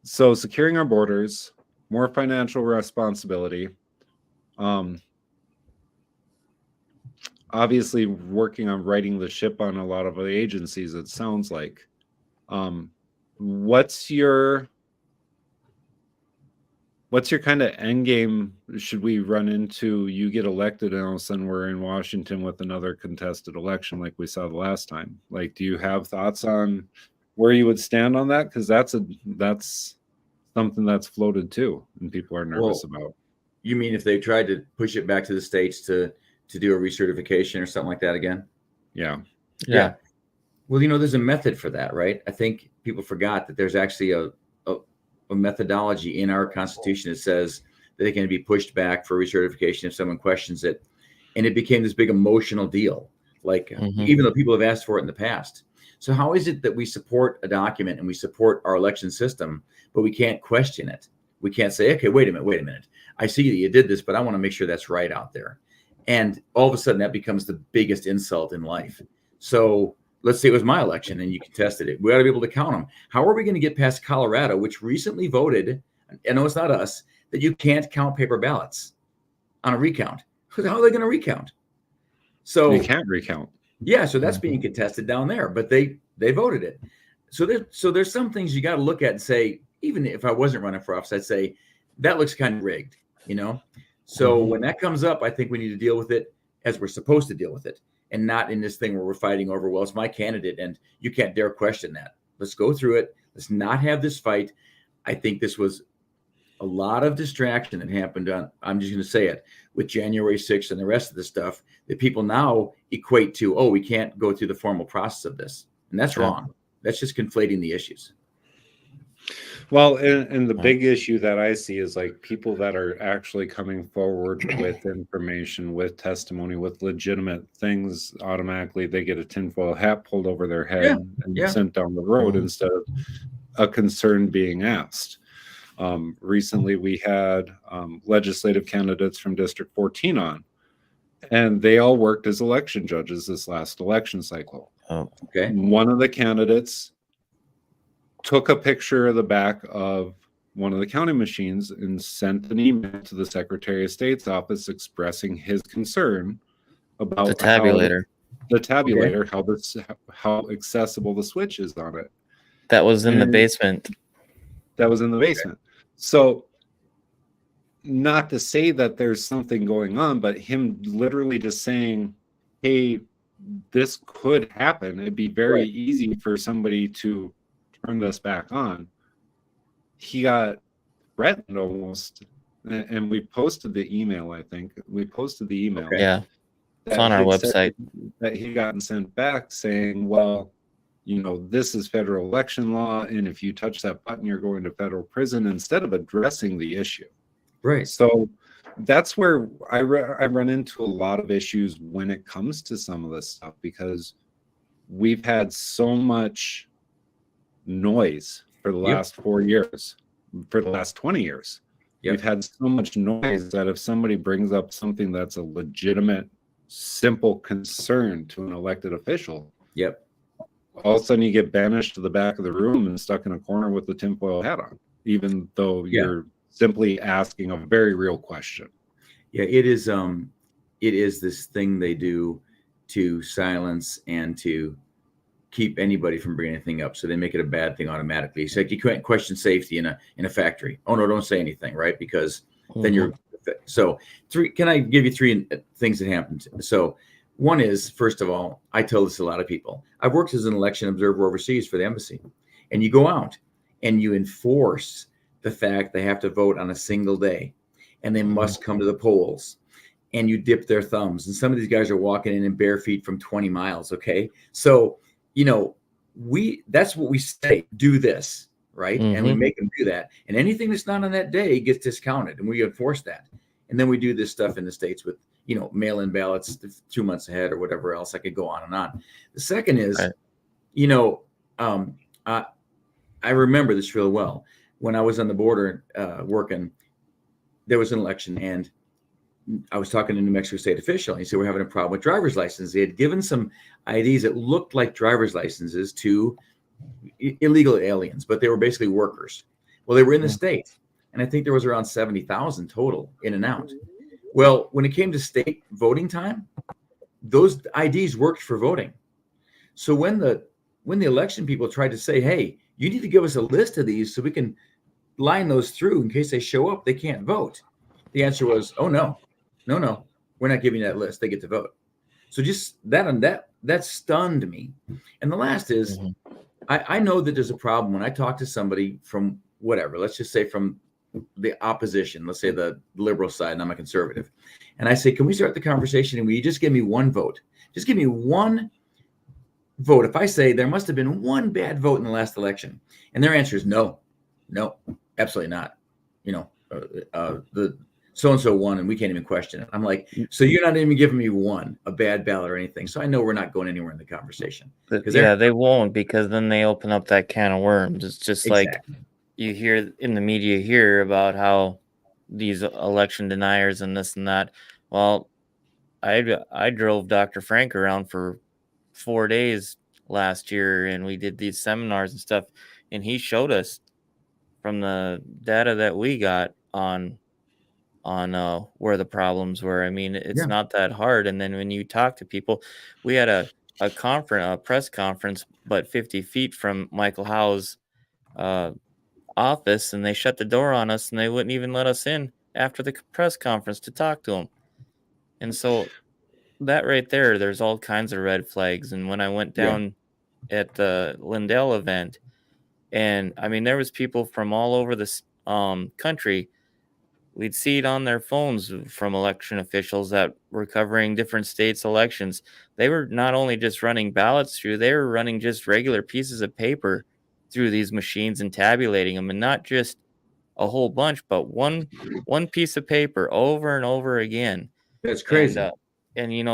securing our borders, more financial responsibility, obviously working on righting the ship on a lot of the agencies, it sounds like. What's your kind of end game? Should we run into you get elected and all of a sudden we're in Washington with another contested election like we saw the last time? Like, do you have thoughts on where you would stand on that? Because that's something that's floated too, and people are nervous about. You mean if they tried to push it back to the states to do a recertification or something like that again? Yeah. Well, there's a method for that, right? I think people forgot that there's actually a methodology in our Constitution that says that it can be pushed back for recertification if someone questions it. And it became this big emotional deal, like even though people have asked for it in the past. So how is it that we support a document and we support our election system, but we can't question it? We can't say, okay, wait a minute. I see that you did this, but I want to make sure that's right out there. And all of a sudden that becomes the biggest insult in life. So let's say it was my election and you contested it. We ought to be able to count them. How are we going to get past Colorado, which recently voted, I know it's not us, that you can't count paper ballots on a recount? How are they going to recount? So you can't recount. Yeah, so that's being contested down there, but they voted it. So there's some things you got to look at and say, even if I wasn't running for office, I'd say that looks kind of rigged, you know? So when that comes up, I think we need to deal with it as we're supposed to deal with it, and not in this thing where we're fighting over, well, it's my candidate and you can't dare question that. Let's go through it. Let's not have this fight. I think this was a lot of distraction that happened on, I'm just going to say it, with January 6th and the rest of the stuff that people now equate to, oh, we can't go through the formal process of this. And that's wrong. That's just conflating the issues. Well, and the big issue that I see is like people that are actually coming forward with information, with testimony, with legitimate things, automatically they get a tinfoil hat pulled over their head and sent down the road instead of a concern being asked. Recently, we had legislative candidates from District 14 on, and they all worked as election judges this last election cycle. Oh, okay. One of the candidates took a picture of the back of one of the counting machines and sent an email to the Secretary of State's office expressing his concern about the tabulator. How accessible the switch is on it. That was in the basement. That was in the basement. So, not to say that there's something going on, but him literally just saying, hey, this could happen. It'd be very easy for somebody to turn this back on. He got threatened almost. And we posted the email, I think. We posted the email. Okay. Yeah. It's on our website. That he gotten sent back saying, well, you know, this is federal election law, and if you touch that button, you're going to federal prison, instead of addressing the issue. Right. So that's where I run into a lot of issues when it comes to some of this stuff, because we've had so much noise for the last 4 years, for the last 20 years. We've had so much noise that if somebody brings up something that's a legitimate, simple concern to an elected official, all of a sudden you get banished to the back of the room and stuck in a corner with the tinfoil hat on, even though you're simply asking a very real question. Yeah, it is this thing they do to silence and to keep anybody from bringing anything up. So they make it a bad thing automatically. It's like you can't question safety in a factory. Oh no, don't say anything, right? Because then you're so can I give you three things that happened? So one is, first of all, I tell this to a lot of people. I've worked as an election observer overseas for the embassy, and you go out and you enforce the fact they have to vote on a single day, and they must come to the polls, and you dip their thumbs. And some of these guys are walking in bare feet from 20 miles. Okay. So, you know, that's what we say, do this, right? And we make them do that. And anything that's not on that day gets discounted, and we enforce that. And then we do this stuff in the States with, you know, mail-in ballots 2 months ahead or whatever else. I could go on and on. The second is, you know, I remember this real well. When I was on the border working, there was an election, and I was talking to a New Mexico state official, and he said, we're having a problem with driver's license. They had given some IDs that looked like driver's licenses to illegal aliens, but they were basically workers. Well, they were in the state, and I think there was around 70,000 total in and out. Well, when it came to state voting time, those IDs worked for voting. So when the election people tried to say, hey, you need to give us a list of these so we can line those through in case they show up, they can't vote. The answer was, oh, no, we're not giving you that list. They get to vote. So just that stunned me. And the last is, I know that there's a problem when I talk to somebody from whatever, let's just say from the opposition, let's say the liberal side, and I'm a conservative. And I say, can we start the conversation and will you just give me one vote? Just give me one vote. If I say there must have been one bad vote in the last election, and their answer is no, absolutely not. The so-and-so won and we can't even question it. I'm like, so you're not even giving me a bad ballot or anything. So I know we're not going anywhere in the conversation. Yeah, they won't, because then they open up that can of worms. It's just like Exactly. you hear in the media here about how these election deniers and this and that. Well, I drove Dr. Frank around for 4 days last year, and we did these seminars and stuff, and he showed us from the data that we got on where the problems were. I mean, it's Yeah. not that hard. And then when you talk to people, we had a conference, a press conference, but 50 feet from Michael Howe's uh, office, and they shut the door on us, and they wouldn't even let us in after the press conference to talk to him. And so that right there, there's all kinds of red flags. And when I went Yeah. down at the Lindell event, and I mean, there was people from all over this country. We'd see it on their phones from election officials that were covering different states' elections. They were not only just running ballots through, they were running just regular pieces of paper through these machines and tabulating them, and not just a whole bunch, but one piece of paper over and over again. That's And crazy.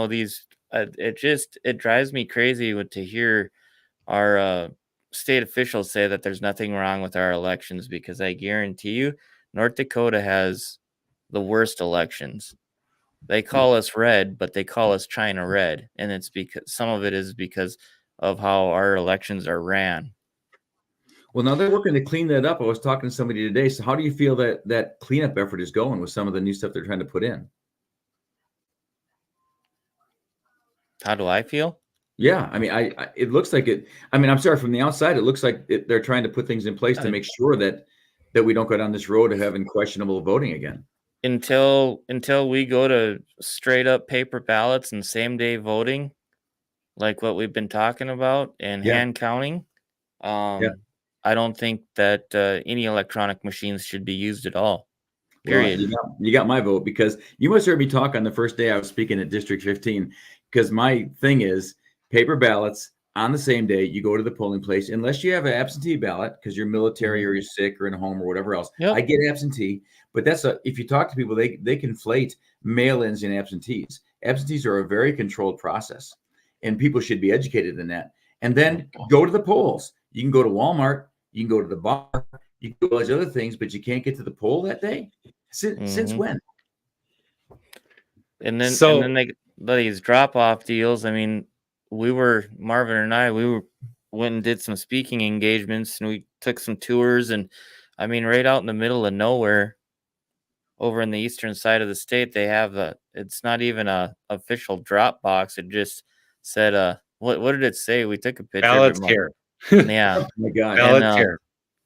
these it drives me crazy to hear our state officials say that there's nothing wrong with our elections, because I guarantee you North Dakota has the worst elections. They call us red, but they call us China red, and it's because some of it is because of how our elections are ran. Well, now they're working to clean that up. I was talking to somebody today. So how do you feel that cleanup effort is going with some of the new stuff they're trying to put in? How do I feel? Yeah, I mean, it looks like it. I mean, I'm sorry, from the outside, it looks like they're trying to put things in place to make sure that we don't go down this road of having questionable voting again. Until we go to straight up paper ballots and same day voting, like what we've been talking about, and Yeah. hand counting, Yeah. I don't think that any electronic machines should be used at all. Well, Period. you got my vote, because you must have heard me talk on the first day I was speaking at District 15, because my thing is paper ballots on the same day. You go to the polling place, unless you have an absentee ballot because you're military or you're sick or in a home or whatever else. Yep. I get absentee, but if you talk to people, they conflate mail-ins and absentees. Absentees are a very controlled process, and people should be educated in that. And then go to the polls. You can go to Walmart, you can go to the bar, you can do all those other things, but you can't get to the poll that day. Since when? And then they these drop off deals. I mean, Marvin and I, went and did some speaking engagements, and we took some tours, and I mean, right out in the middle of nowhere, over in the eastern side of the state, they have it's not even a official drop box. It just said, what did it say? We took a picture. Ballots care. Yeah. Oh my God. Ballots care.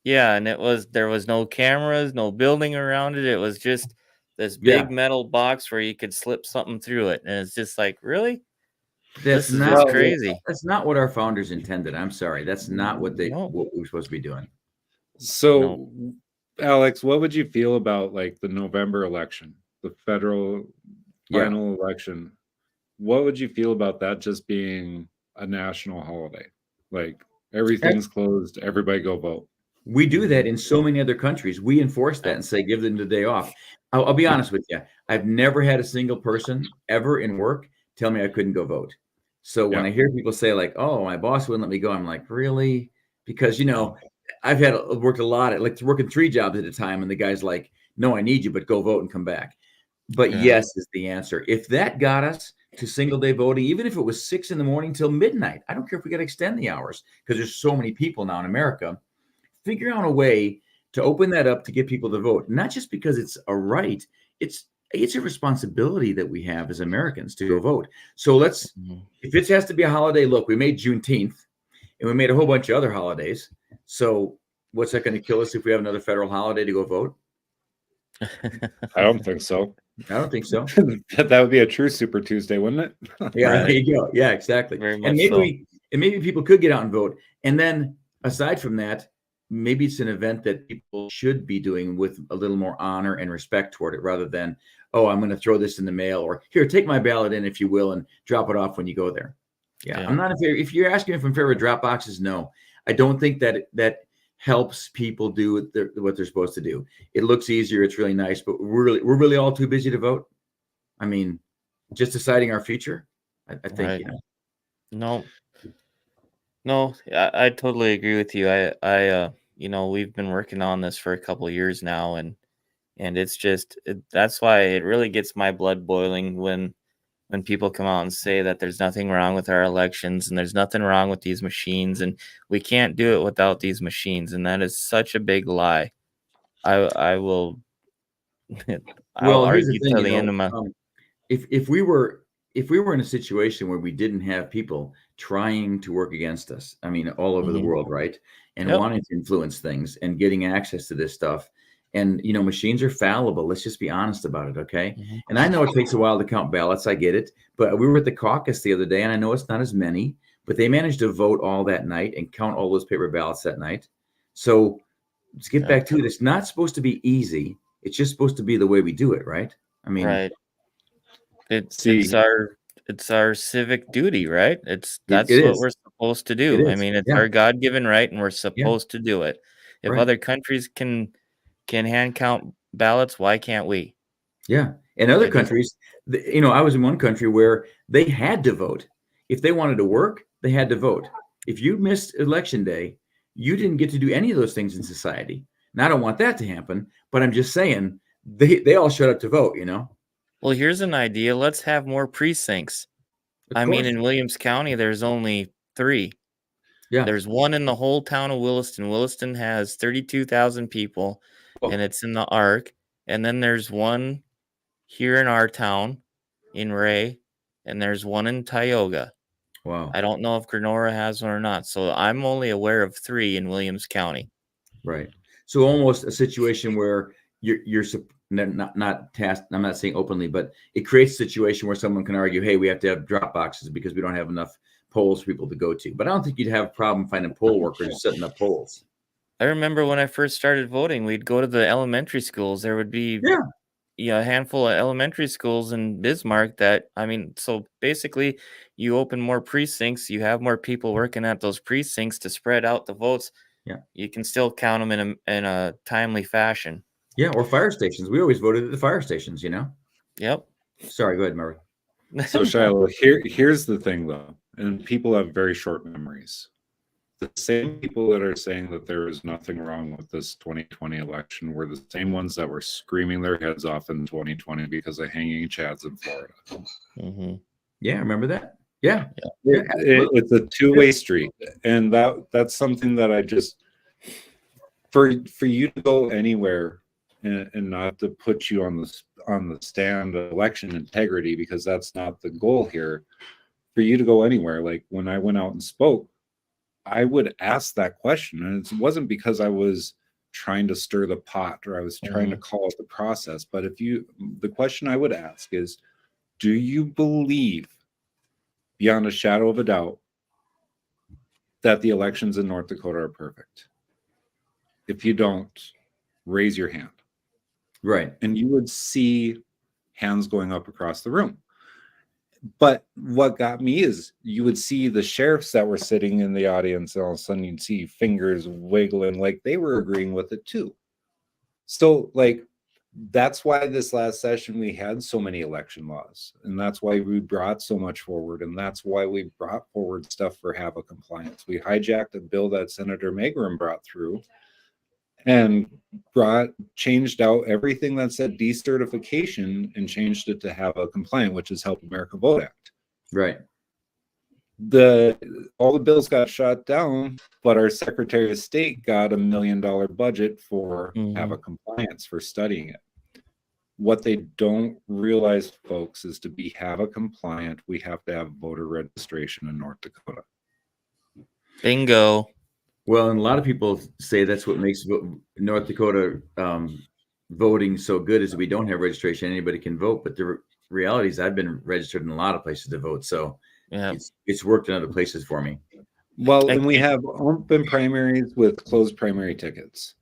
Yeah, and there was no cameras, no building around it. It was just this big metal box where you could slip something through it, and it's just like, really? This is just crazy. That's not what our founders intended. I'm sorry. That's not what what we were supposed to be doing. So, Alex, what would you feel about like the November election, the federal final election? What would you feel about that just being a national holiday? Like everything's closed, everybody go vote. We do that in so many other countries. We enforce that and say, give them the day off. I'll be honest with you. I've never had a single person ever in work tell me I couldn't go vote. So when I hear people say like, oh, my boss wouldn't let me go, I'm like, really? Because, I've worked a lot at working 3 jobs at a time. And the guy's like, no, I need you, but go vote and come back. But yes is the answer. If that got us to single day voting, even if it was 6 a.m. till midnight, I don't care if we got to extend the hours, because there's so many people now in America. Figure out a way to open that up to get people to vote, not just because it's a right, it's a responsibility that we have as Americans to go vote. So if it has to be a holiday, look, we made Juneteenth and we made a whole bunch of other holidays. So what's that going to kill us if we have another federal holiday to go vote? I don't think so. I don't think so. That would be a true Super Tuesday, wouldn't it? Yeah, There you go. Yeah, exactly. Very much And maybe people could get out and vote. And then aside from that, maybe it's an event that people should be doing with a little more honor and respect toward it, rather than, oh, I'm going to throw this in the mail, or here, take my ballot in, if you will, and drop it off when you go there. Yeah. I'm not in favor. If you're asking if I'm in favor of drop boxes, no, I don't think that helps people do what they're supposed to do. It looks easier. It's really nice, but we're really all too busy to vote. I mean, just deciding our future. I think, Right. No, no, I totally agree with you. We've been working on this for a couple of years now, and it's just that's why it really gets my blood boiling when people come out and say that there's nothing wrong with our elections and there's nothing wrong with these machines and we can't do it without these machines, and that is such a big lie. I will I'll Well, here's the argue thing, till the end of my if we were in a situation where we didn't have people trying to work against us, I mean, all over the Mhm. world, right, and Yep. wanting to influence things and getting access to this stuff, and machines are fallible. Let's just be honest about it, okay? Mhm. And I know it takes a while to count ballots. I get it, but we were at the caucus the other day, and I know it's not as many, but they managed to vote all that night and count all those paper ballots that night. So let's get Yep. back to it. It's not supposed to be easy. It's just supposed to be the way we do it, right? I mean, Right. It's See, it's our civic duty, right? it That's what is. we're supposed to It do. I is. mean, it's Yeah. our God-given right, and we're Yeah. supposed to do it. If Right. other countries can hand count ballots, why can't we? Yeah. In other I just countries, I was in one country where they had to vote. If they wanted to work, they had to vote. If you missed election day, you didn't get to do any of those things in society. Now, I don't want that to happen, but I'm just saying they all showed up to vote, Well, here's an idea. Let's have more precincts. Of I mean, course. in Williams County, there's only 3. Yeah. There's one in the whole town of Williston. Williston has 32,000 people, and Oh, it's in the Arc. And then there's one here in our town, in Ray, and there's one in Tioga. wow. I don't know if Grenora has one or not. So I'm only aware of 3 in Williams County. Right. So almost a situation where you're not tasked. I'm not saying openly, but it creates a situation where someone can argue, "Hey, we have to have drop boxes because we don't have enough polls for people to go to." But I don't think you'd have a problem finding poll workers setting up polls. I remember when I first started voting, we'd go to the elementary schools. There would be Yeah. a handful of elementary schools in Bismarck that, I mean, so basically you open more precincts, you have more people working at those precincts to spread out the votes. Yeah. You can still count them in a timely fashion. Yeah. Or fire stations. We always voted at the fire stations. Yep. Sorry. Go ahead, Murray. so Shiloh, here's the thing though, and people have very short memories. The same people that are saying that there is nothing wrong with this 2020 election were the same ones that were screaming their heads off in 2020 because of hanging chads in Florida. Mhm. Yeah. Remember that? Yeah. It's a two-way street, and that's something that I just for you to go anywhere and not to put you on the stand of election integrity, because that's not the goal here. For you to go anywhere, like when I went out and spoke, I would ask that question, and it wasn't because I was trying to stir the pot or I was trying to call out the process. But the question I would ask is, do you believe beyond a shadow of a doubt that the elections in North Dakota are perfect? If you don't, raise your hand. Right. And you would see hands going up across the room. But what got me is you would see the sheriffs that were sitting in the audience, and all of a sudden you'd see fingers wiggling like they were agreeing with it too. So, like, that's why this last session we had so many election laws, and that's why we brought so much forward, and that's why we brought forward stuff for HAVA compliance. We hijacked a bill that Senator Magrum brought through and changed out everything that said decertification and changed it to HAVA compliant, which is Help America Vote Act. Right. All the bills got shot down, but our Secretary of State got $1 million budget for HAVA compliance for studying it. What they don't realize, folks, is to be HAVA compliant, we have to have voter registration in North Dakota. Bingo. Well, and a lot of people say that's what makes North Dakota voting so good is that we don't have registration. Anybody can vote, but the reality is I've been registered in a lot of places to vote, so it's worked in other places for me. Well, and we have open primaries with closed primary tickets.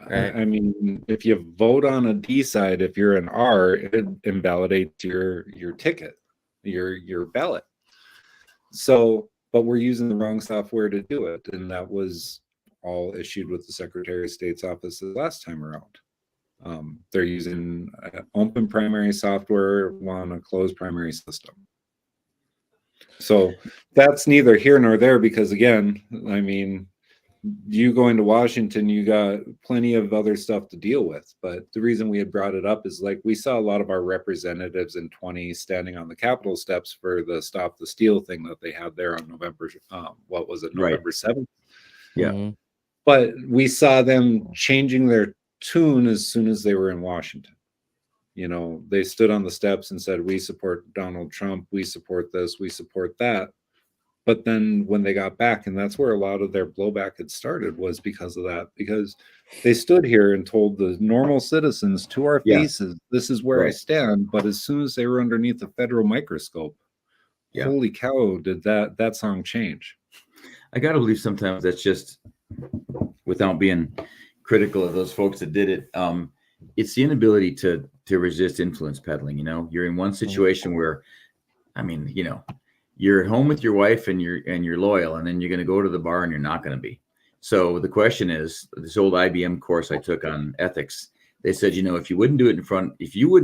Right. I mean, if you vote on a D side, if you're an R, it invalidates your ticket, your ballot. So, but we're using the wrong software to do it, and that was all issued with the Secretary of State's office the last time around. They're using open primary software on a closed primary system. So that's neither here nor there, because again, I mean, you going to Washington, you got plenty of other stuff to deal with. But the reason we had brought it up is like we saw a lot of our representatives in 20 standing on the Capitol steps for the Stop the Steal thing that they had there on November, what was it, November 7th? Yeah. Mm-hmm. But we saw them changing their tune as soon as they were in Washington. You know, they stood on the steps and said, we support Donald Trump, we support this, we support that. But then when they got back, and that's where a lot of their blowback had started, was because of that, because they stood here and told the normal citizens to our faces, this is where I stand. But as soon as they were underneath the federal microscope, holy cow, did that song change. I got to believe sometimes that's just, without being critical of those folks that did it, it's the inability to resist influence peddling. You know, you're in one situation where, I mean, you know, you're at home with your wife and you're loyal, and then you're going to go to the bar and you're not going to be. So the question is, this old IBM course I took on ethics, they said, you know, if you would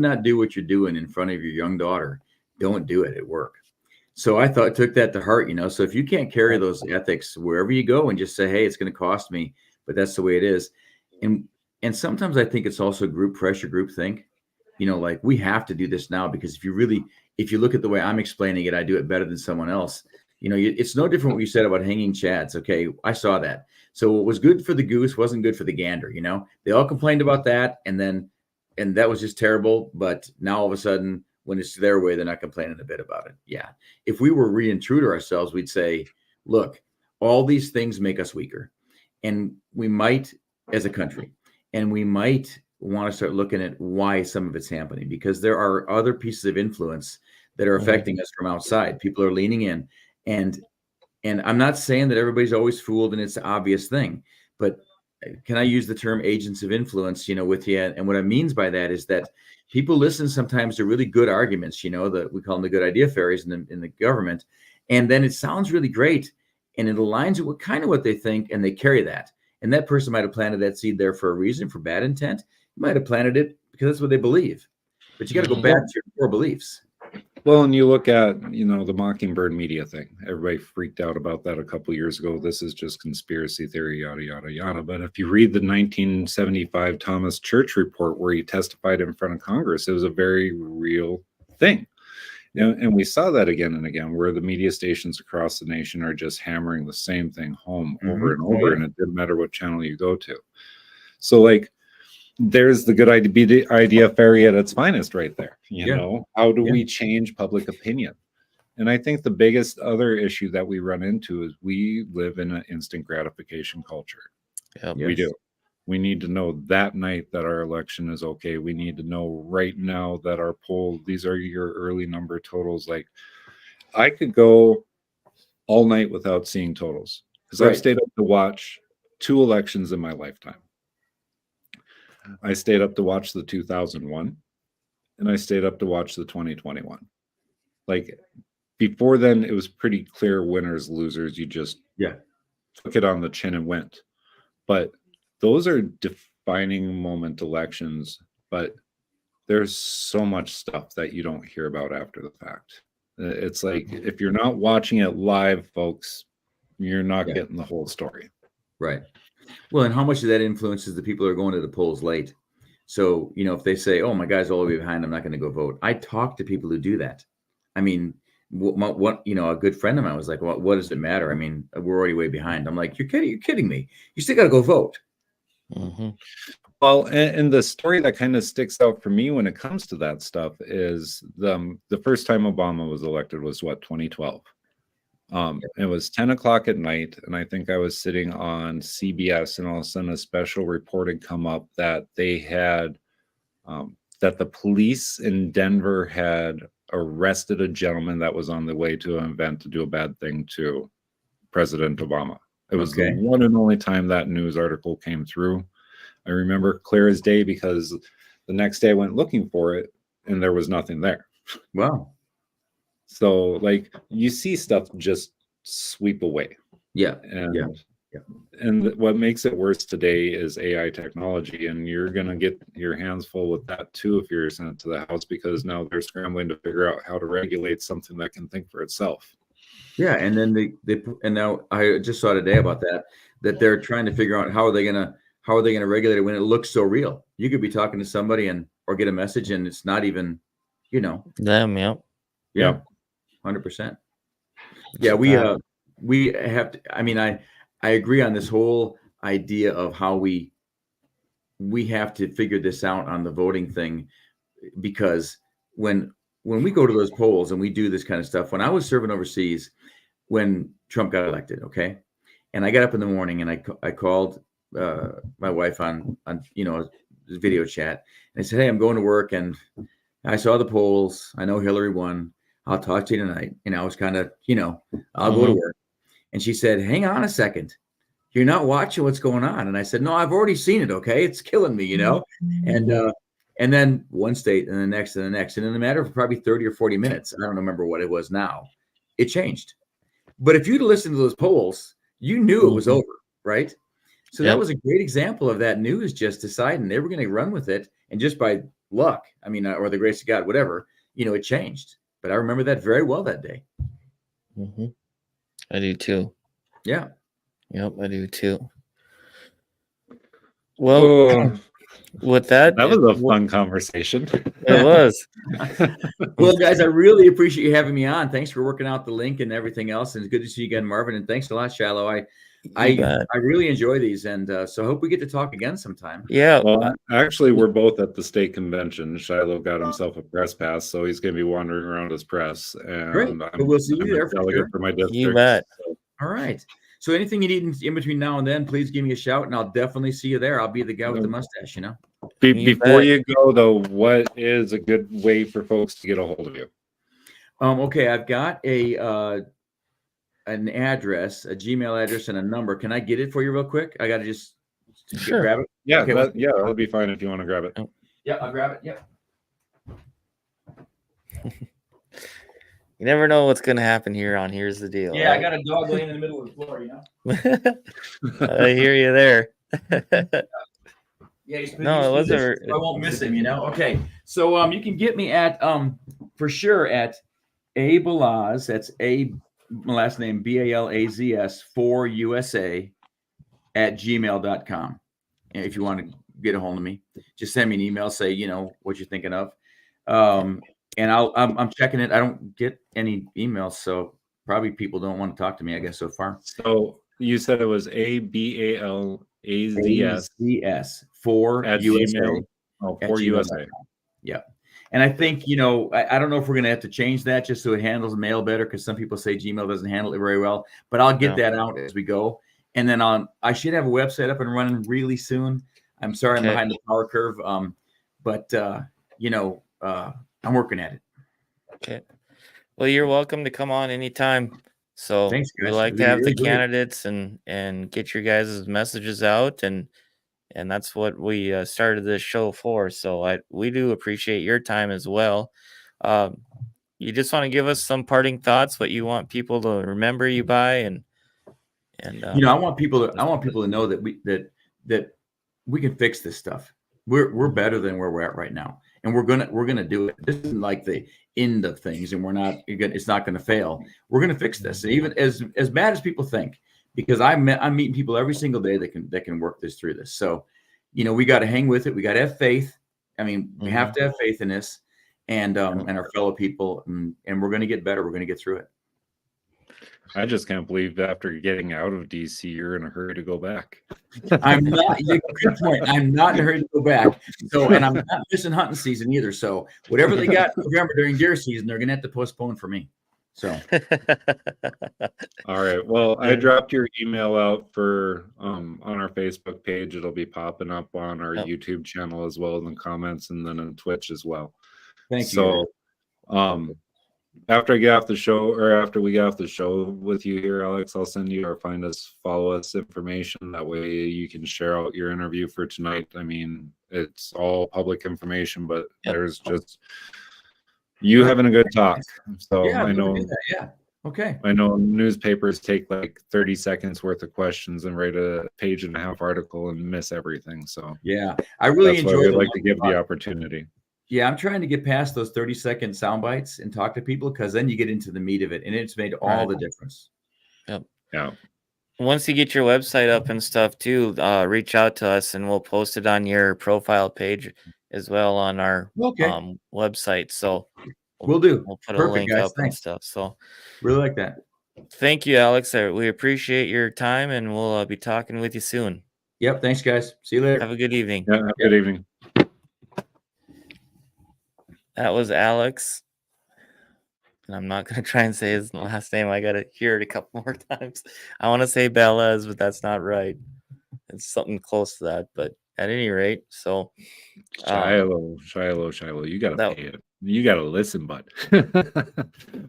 not do what you're doing in front of your young daughter, don't do it at work. So I took that to heart, you know. So if you can't carry those ethics wherever you go and just say, hey, it's going to cost me, but that's the way it is. And sometimes I think it's also group pressure, group think, you know, like we have to do this now, because if you look at the way I'm explaining it, I do it better than someone else. You know, it's no different what you said about hanging chads. Okay, I saw that. So what was good for the goose wasn't good for the gander. You know, they all complained about that, and that was just terrible. But now all of a sudden, when it's their way, they're not complaining a bit about it. Yeah, if we were really true to ourselves, we'd say, look, all these things make us weaker, and we might, as a country, and we might want to start looking at why some of it's happening, because there are other pieces of influence that are affecting us from outside. People are leaning in, and I'm not saying that everybody's always fooled and it's an obvious thing, but can I use the term agents of influence, you know, with you? And what I means by that is that people listen sometimes to really good arguments, you know, that we call them the good idea fairies in the government. And then it sounds really great, and it aligns with kind of what they think, and they carry that. And that person might have planted that seed there for a reason, for bad intent. You might have planted it because that's what they believe. But you got to go back to your core beliefs. Well, and you look at, you know, the Mockingbird media thing. Everybody freaked out about that a couple of years ago. This is just conspiracy theory, yada, yada, yada. But if you read the 1975 Thomas Church report where he testified in front of Congress, it was a very real thing. You know, and we saw that again and again, where the media stations across the nation are just hammering the same thing home over and over, and it didn't matter what channel you go to. So, like, there's the good idea fairy at its finest right there. You know, how do we change public opinion? And I think the biggest other issue that we run into is we live in an instant gratification culture. We do. We need to know that night that our election is okay. We need to know right now that our poll, these are your early number totals. Like, I could go all night without seeing totals, because I've stayed up to watch 2 elections in my lifetime. I stayed up to watch the 2001, and I stayed up to watch the 2021. Like, before then, it was pretty clear winners, losers. You just took it on the chin and went. But those are defining moment elections. But there's so much stuff that you don't hear about after the fact. It's like, if you're not watching it live, folks, you're not getting the whole story. Right. Well, and how much of that influences the people who are going to the polls late? So, you know, if they say, oh, my guy's all the way behind, I'm not going to go vote. I talk to people who do that. I mean, what you know, a good friend of mine was like, well, what does it matter? I mean, we're already way behind. I'm like, you're kidding me. You still got to go vote. Well, and the story that kind of sticks out for me when it comes to that stuff is the first time Obama was elected was 2012. It was 10 o'clock at night, and I think I was sitting on CBS, and all of a sudden a special report had come up that they had that the police in Denver had arrested a gentleman that was on the way to an event to do a bad thing to President Obama. It was the one and only time that news article came through. I remember clear as day, because the next day I went looking for it and there was nothing there. Wow. So, like, you see stuff just sweep away. Yeah. And And what makes it worse today is AI technology, and you're going to get your hands full with that too if you're sent to the House, because now they're scrambling to figure out how to regulate something that can think for itself. Yeah, and then and now I just saw today about that they're trying to figure out how are they gonna regulate it when it looks so real. You could be talking to somebody or get a message and it's not even, them. Yep. yeah, 100%. Yeah, we have to. I mean, I agree on this whole idea of how we have to figure this out on the voting thing, because when we go to those polls and we do this kind of stuff, when I was serving overseas, when Trump got elected, okay, and I got up in the morning and I called my wife on video chat, and I said, hey, I'm going to work and I saw the polls. I know Hillary won. I'll talk to you tonight. And I was kind of, I'll go to work. And she said, hang on a second. You're not watching what's going on. And I said, no, I've already seen it. Okay. It's killing me, and then one state and the next and the next. And in a matter of probably 30 or 40 minutes, I don't remember what it was now, it changed. But if you'd listened to those polls, you knew it was over, right? So that was a great example of that news just deciding they were going to run with it. And just by luck, I mean, or the grace of God, whatever, it changed. But I remember that very well that day. Mm-hmm. I do too. Yeah. Yep, I do too. Well, with that was a fun conversation. It was. Well, guys, I really appreciate you having me on. Thanks for working out the link and everything else. And it's good to see you again, Marvin. And thanks a lot, Shilo. I really enjoy these, and so I hope we get to talk again sometime. Yeah. Well, actually, we're both at the state convention. Shilo got himself a press pass, so he's going to be wandering around his press. And great. We'll see you there for sure. For my district. You bet. So. All right. So anything you need in between now and then, please give me a shout, and I'll definitely see you there. I'll be the guy with the mustache, Before you go, though, what is a good way for folks to get a hold of you? Okay, I've got an address, a Gmail address, and a number. Can I get it for you real quick? I got to just grab it. Yeah, okay, that'll be fine if you want to grab it. Yeah, I'll grab it. Yep. You never know what's going to happen here on Here's the Deal. Yeah, right? I got a dog laying in the middle of the floor, I hear you there. Yeah, he's no, it wasn't. So I won't miss him, Okay, so you can get me at for sure at A Balazs. That's my last name Balazs 4USA @gmail.com. And if you want to get a hold of me, just send me an email. Say what you're thinking of. And I'm checking it. I don't get any emails, so probably people don't want to talk to me, I guess, so far. So you said it was ABALAZS 4 USA. Oh, 4 USA. Yeah. And I think, I don't know if we're going to have to change that just so it handles mail better, because some people say Gmail doesn't handle it very well. But I'll get that out as we go. And then I should have a website up and running really soon. I'm sorry I'm behind the power curve, but I'm working at it. Okay. Well, you're welcome to come on anytime. So thanks, guys. We like to have the candidates and get your guys' messages out, and that's what we started this show for. So we do appreciate your time as well. You just want to give us some parting thoughts, what you want people to remember you by, and I want people to know that we can fix this stuff. We're better than where we're at right now, and we're gonna do it. This isn't like the end of things, and it's not gonna fail. We're gonna fix this, even as bad as people think, because I'm meeting people every single day that can work through this. So, we got to hang with it. We got to have faith. I mean, we have to have faith in this, and our fellow people, and we're gonna get better. We're gonna get through it. I just can't believe after getting out of DC, you're in a hurry to go back. I'm not. Good point. I'm not in a hurry to go back. So, and I'm not missing hunting season either. So, whatever they got in November during deer season, they're gonna have to postpone for me. So, all right. Well, I dropped your email out for on our Facebook page. It'll be popping up on our YouTube channel as well in the comments, and then on Twitch as well. Thank you. So, after I get off the show, or after we get off the show with you here, Alex, I'll send you our follow us information. That way you can share out your interview for tonight. I mean, it's all public information, but there's just you having a good talk. So yeah, I know. Okay. I know newspapers take like 30 seconds worth of questions and write a page and a half article and miss everything. So Yeah, I really that's why enjoy we the like to live give the talk. opportunity. Yeah, I'm trying to get past those 30-second sound bites and talk to people, because then you get into the meat of it, and it's made all the difference. Yep. Yeah. Once you get your website up and stuff too, reach out to us and we'll post it on your profile page as well on our Okay, website. So we'll do. we'll put a Perfect, link guys. up and Thanks. stuff. So Really like that. thank you, Alex. We appreciate your time and we'll be talking with you soon. Yep. Thanks, guys. See you later. Have a good evening. Yeah. Have a good evening. That was Alex. And I'm not going to try and say his last name. I got to hear it a couple more times. I want to say Balazs, but that's not right. It's something close to that. But at any rate, so Shilo. You gotta that pay it. You gotta listen, bud.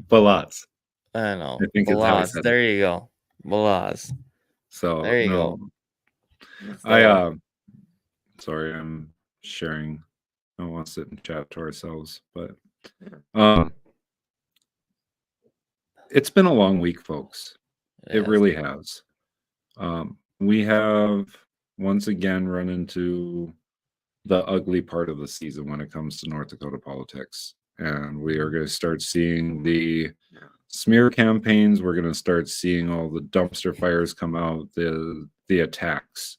Balazs. I know. I think is how he Balazs. said it. There you go. Balazs. So There you no, go. I sorry, I'm sharing. I don't want to sit and chat to ourselves, but it's been a long week, folks. It really has. We have once again run into the ugly part of the season when it comes to North Dakota politics. And we are going to start seeing the smear campaigns. We're going to start seeing all the dumpster fires come out, the attacks.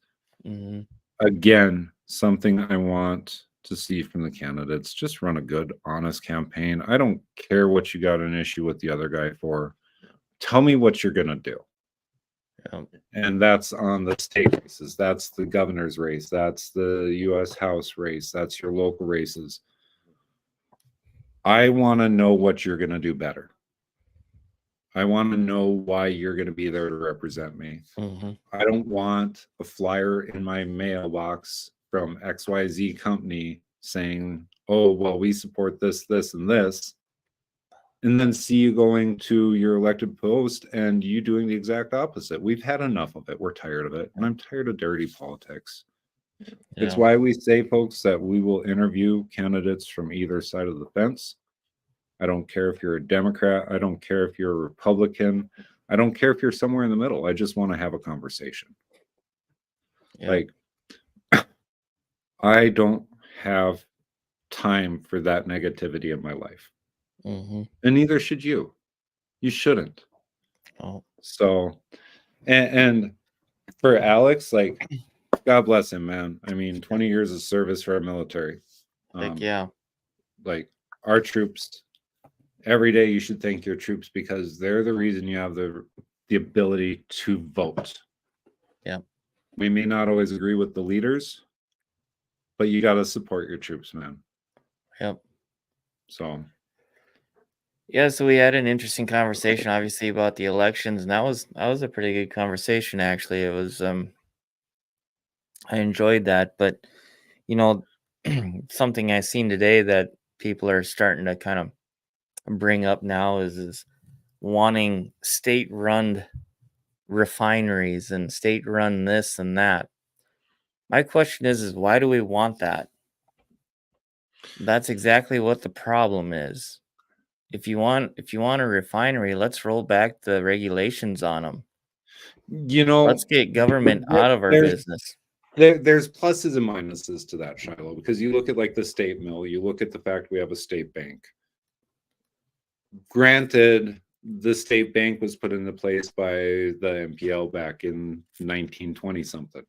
Again, something I want to see from the candidates. Just run a good, honest campaign. I don't care what you got an issue with the other guy for. Tell me what you're going to do. And that's on the state races. That's the governor's race. That's the U.S. House race. That's your local races. I want to know what you're going to do better. I want to know why you're going to be there to represent me. I don't want a flyer in my mailbox from XYZ company saying, oh, well, we support this, this, and this. And then see you going to your elected post and you doing the exact opposite. We've had enough of it. We're tired of it. And I'm tired of dirty politics. Yeah. It's why we say, folks, that we will interview candidates from either side of the fence. I don't care if you're a Democrat. I don't care if you're a Republican. I don't care if you're somewhere in the middle. I just want to have a conversation. Like, I don't have time for that negativity in my life. And neither should you. You shouldn't. So, and for Alex, like, God bless him, man. I mean, 20 years of service for our military. Like, our troops, every day you should thank your troops because they're the reason you have the ability to vote. We may not always agree with the leaders, but you got to support your troops, man. So. Yeah, so we had an interesting conversation, obviously, about the elections, and that was a pretty good conversation, actually. It was I enjoyed that, but you know, something I seen today that people are starting to kind of bring up now is wanting state-run refineries and state-run this and that. My question is why do we want that? That's exactly what the problem is. If you want a refinery, let's roll back the regulations on them. You know, let's get government out of our business. There's pluses and minuses to that, Shilo, because you look at like the state mill, you look at the fact we have a state bank. Granted, the state bank was put into place by the MPL back in 1920 something.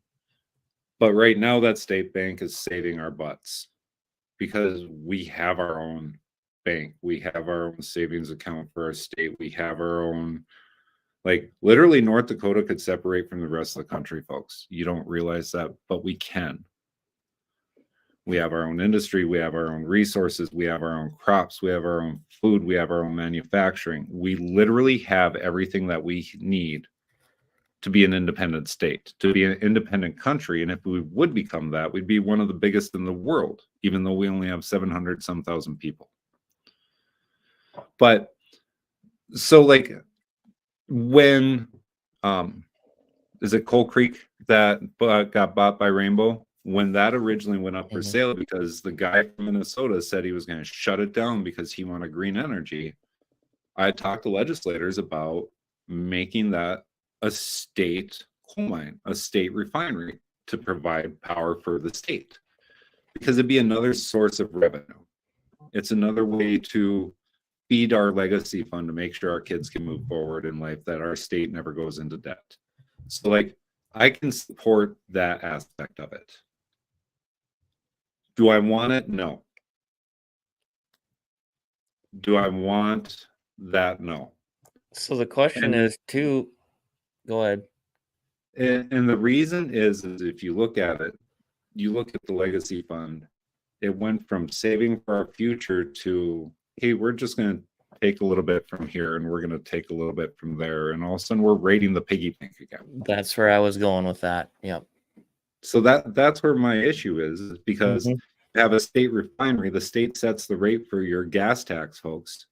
But right now that state bank is saving our butts because we have our own bank. We have our own savings account for our state. We have our own, like, literally North Dakota could separate from the rest of the country, folks. You don't realize that, but we can. We have our own industry. We have our own resources. We have our own crops. We have our own food. We have our own manufacturing. We literally have everything that we need to be an independent state, to be an independent country. And if we would become that, we'd be one of the biggest in the world, even though we only have 700 some thousand people. But so, like, when is it Coal Creek that got bought by Rainbow? When that originally went up for sale, because the guy from Minnesota said he was going to shut it down because he wanted green energy, I talked to legislators about making that a state coal mine, a state refinery to provide power for the state, because it'd be another source of revenue. It's another way to feed our legacy fund to make sure our kids can move forward in life, that our state never goes into debt. So like, I can support that aspect of it. Do I want it? No. Do I want that? No. So the question is to go ahead. And the reason is if you look at it, you look at the legacy fund, it went from saving for our future to, hey, we're just going to take a little bit from here and we're going to take a little bit from there. And all of a sudden we're raiding the piggy bank again. That's where I was going with that. Yep. So that's where my issue is because Mhm. you have a state refinery, the state sets the rate for your gas tax, folks.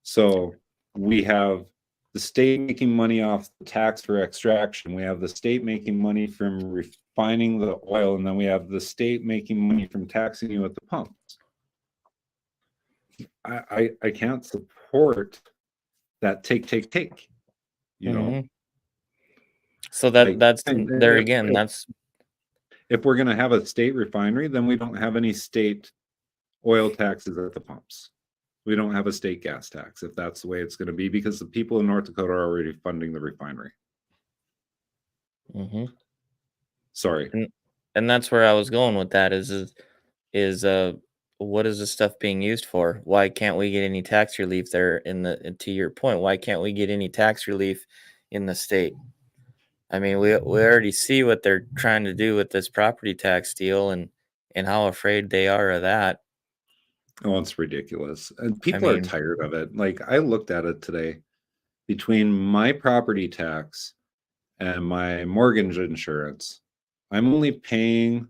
So we have the state making money off the tax for extraction. We have the state making money from refining the oil, and then we have the state making money from taxing you at the pumps. I can't support that take, you know. Mhm. So that's and there again. That's if we're going to have a state refinery, then we don't have any state oil taxes at the pumps. We don't have a state gas tax if that's the way it's going to be, because the people in North Dakota are already funding the refinery. mhm. Sorry. And that's where I was going with that is what is this stuff being used for? Why can't we get any tax relief there to your point, why can't we get any tax relief in the state? I mean, we already see what they're trying to do with this property tax deal and how afraid they are of that. Oh, it's ridiculous. And people are mean- tired of it. Like, I looked at it today. Between my property tax and my mortgage insurance, I'm only paying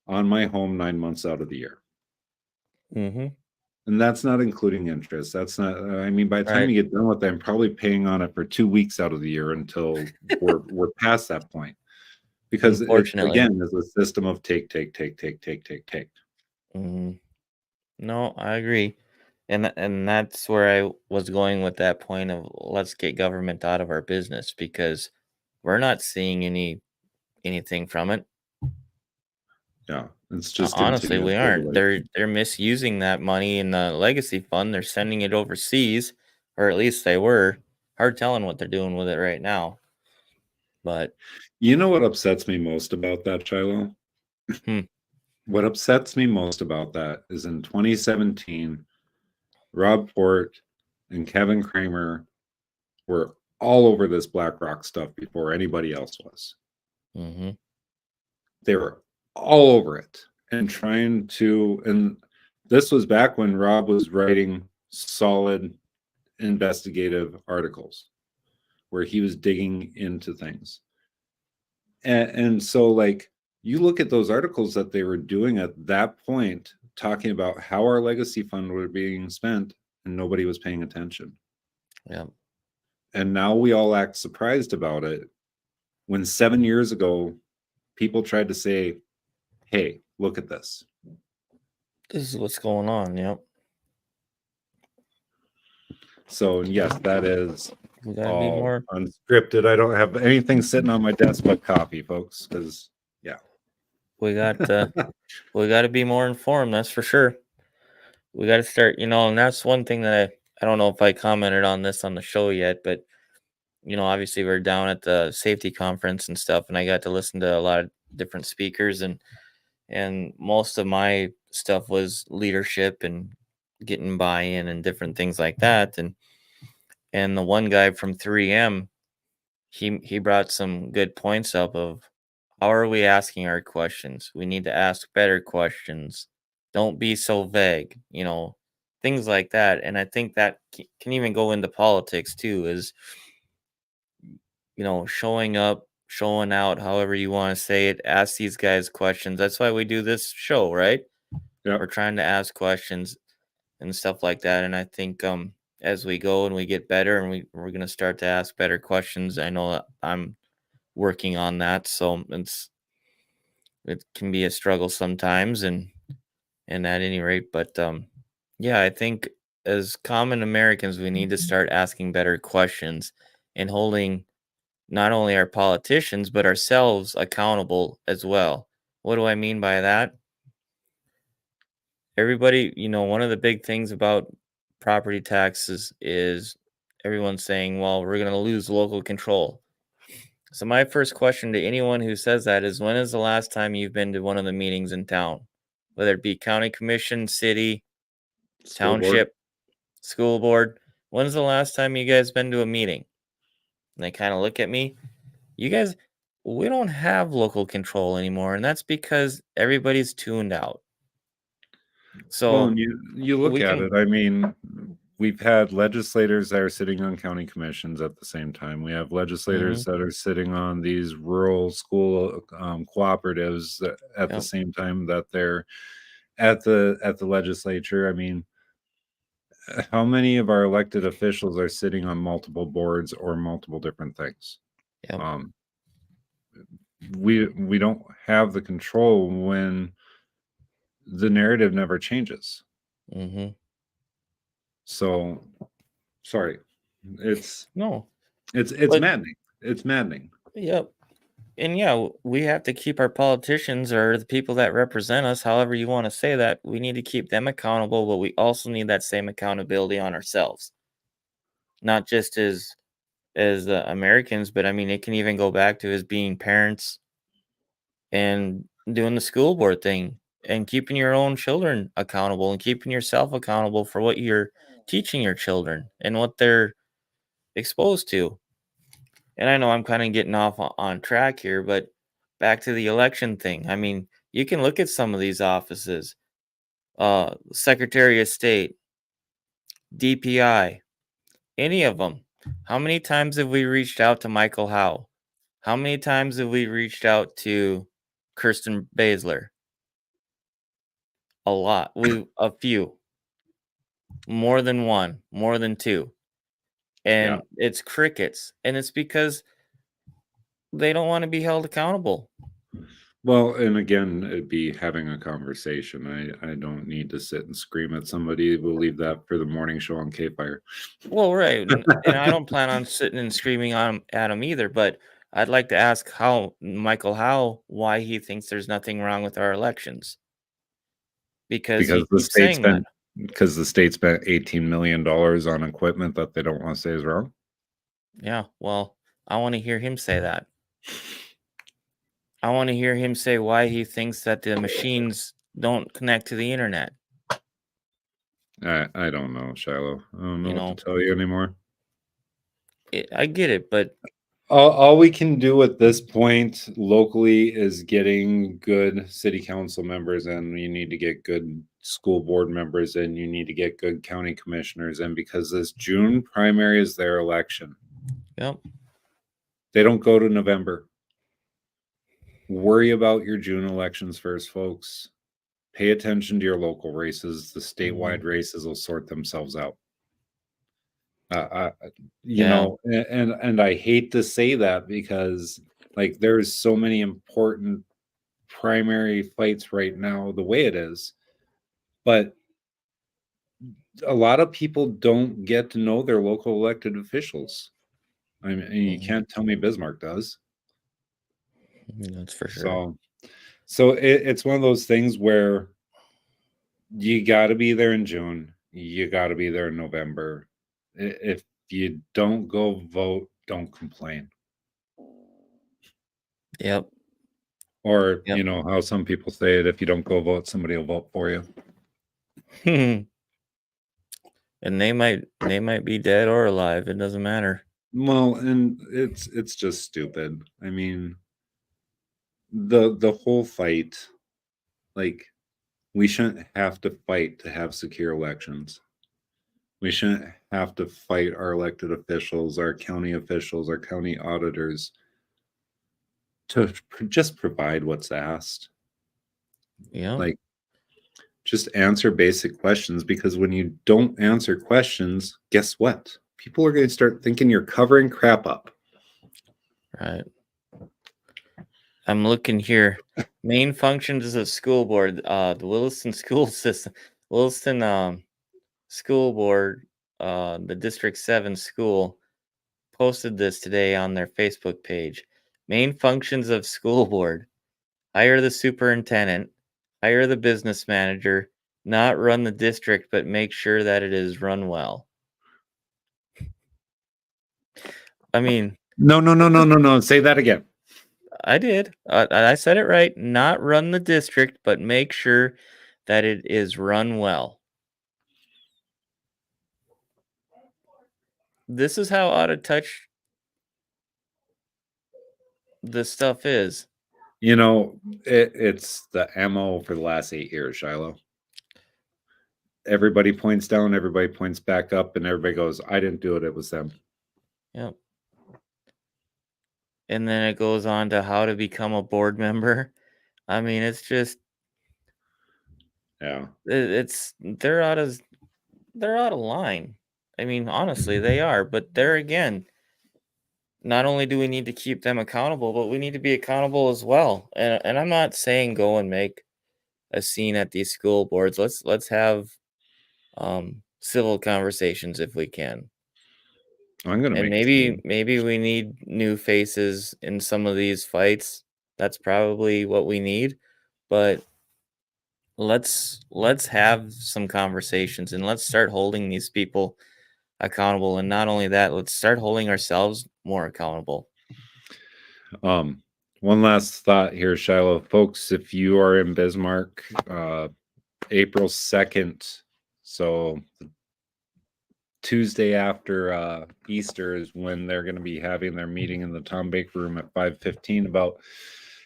on my home 9 months out of the year. Mhm. And that's not including interest. That's not, I mean, by the time Right. you get done with it, I'm probably paying on it for 2 weeks out of the year until we're past that point. Because it, Unfortunately. again, is a system of take. Mhm. No, I agree. And that's where I was going with that point of let's get government out of our business because we're not seeing anything from it. Yeah, it's just Honestly, we continuous aren't. regulation. They're misusing that money in the legacy fund. They're sending it overseas, or at least they were. Hard telling what they're doing with it right now. But You know what upsets me most about that, Shiloh? Hmm. What upsets me most about that is in 2017, Rob Port and Kevin Kramer were all over this BlackRock stuff before anybody else was. hmm They were all over it and trying to, and this was back when Rob was writing solid investigative articles where he was digging into things. And so, like, you look at those articles that they were doing at that point, talking about how our legacy fund were being spent, and nobody was paying attention. yeah, And now we all act surprised about it when 7 years ago, people tried to say, hey, look at this. this is what's going on. Yep, So, yes, that is we gotta be all more. unscripted. I don't have anything sitting on my desk but coffee, folks, because, yeah. We got we got to be more informed. That's for sure. We got to start. And that's one thing that I don't know if I commented on this on the show yet, but obviously we're down at the safety conference and stuff, and I got to listen to a lot of different speakers, and most of my stuff was leadership and getting buy-in and different things like that. And the one guy from 3M, he brought some good points up of how are we asking our questions? We need to ask better questions. Don't be so vague, things like that. And I think that can even go into politics too, is showing up, showing out, however you want to say it, ask these guys questions. That's why we do this show, right? Yeah. We're trying to ask questions and stuff like that. And I think as we go and we get better and we're gonna start to ask better questions. I know that I'm working on that. So it can be a struggle sometimes and at any rate, but yeah, I think as common Americans, we need to start asking better questions and holding not only our politicians but ourselves accountable as well. What do I mean by that? Everybody, one of the big things about property taxes is everyone's saying, well, we're going to lose local control. So my first question to anyone who says that is, when is the last time you've been to one of the meetings in town? Whether it be county commission, city, School board. township, school board. When's the last time you guys been to a meeting? And they kind of look at me. You guys, we don't have local control anymore, and that's because everybody's tuned out. So Well, and you look we at can, it. I mean, we've had legislators that are sitting on county commissions at the same time. We have legislators that are sitting on these rural school cooperatives at the Yep. same time that they're at the legislature. I mean, how many of our elected officials are sitting on multiple boards or multiple different things? Yep. We don't have the control when the narrative never changes. Mm-hmm. So, sorry, it's No. It's But maddening. It's maddening. Yep. And yeah, we have to keep our politicians or the people that represent us, however you want to say that, we need to keep them accountable, but we also need that same accountability on ourselves. Not just as Americans, but I mean, it can even go back to as being parents and doing the school board thing and keeping your own children accountable and keeping yourself accountable for what you're teaching your children and what they're exposed to. And I know I'm kind of getting off on track here, but back to the election thing. I mean, you can look at some of these offices, Secretary of State, DPI, any of them. How many times have we reached out to Michael Howe? How many times have we reached out to Kirsten Baszler? A lot. A few. More than one, more than two. And it's crickets. And it's because they don't want to be held accountable. Well, and again, it'd be having a conversation. I don't need to sit and scream at somebody. We'll leave that for the morning show on K-Fire. Well, right. And I don't plan on sitting and screaming at him either, but I'd like to ask Michael Howe why he thinks there's nothing wrong with our elections. Because he keeps saying that. Because the state spent $18 million on equipment that they don't want to say is wrong. Yeah, well, I want to hear him say that. I want to hear him say why he thinks that the machines don't connect to the internet. I don't know, Shiloh. I don't know what to tell you anymore. I get it, but all we can do at this point locally is getting good city council members in. You need to get good school board members in. You need to get good county commissioners in, because this June primary is their election. Yep. They don't go to November. Worry about your June elections first, folks. Pay attention to your local races. The statewide races will sort themselves out. You know, and I hate to say that, because like there's so many important primary fights right now the way it is, but a lot of people don't get to know their local elected officials. I mean, you can't tell me Bismarck does. That's for sure. So it's one of those things where you got to be there in June. You got to be there in November. If you don't go vote, don't complain. Yep. Or, you know, how some people say it, if you don't go vote, somebody will vote for you. And they might be dead or alive. It doesn't matter. Well, and it's just stupid. I mean, the whole fight, like, we shouldn't have to fight to have secure elections. We shouldn't have to fight our elected officials, our county auditors to just provide what's asked. Yeah. Like, just answer basic questions, because when you don't answer questions, guess what? People are going to start thinking you're covering crap up. Right. I'm looking here. Main functions of school board, the Williston school school board, the District 7 school, posted this today on their Facebook page. Main functions of school board: hire the superintendent, hire the business manager, not run the district, but make sure that it is run well. I mean, No. Say that again. I did. I said it right. Not run the district, but make sure that it is run well. This is how out of touch this stuff is. You know, it's the MO for the last 8 years, Shiloh. Everybody points down, everybody points back up, and everybody goes, I didn't do it, it was them. Yep. And then it goes on to how to become a board member. I mean, it's just Yeah. they're out of line. I mean, honestly, they are. But there again, not only do we need to keep them accountable, but we need to be accountable as well. And I'm not saying go and make a scene at these school boards. Let's have civil conversations if we can. I'm gonna And make maybe we need new faces in some of these fights. That's probably what we need. But let's have some conversations and let's start holding these people accountable. And not only that, let's start holding ourselves more accountable. One last thought here, Shiloh. Folks, if you are in Bismarck, April 2nd, so Tuesday after Easter is when they're going to be having their meeting in the Tom Baker room at 5:15 about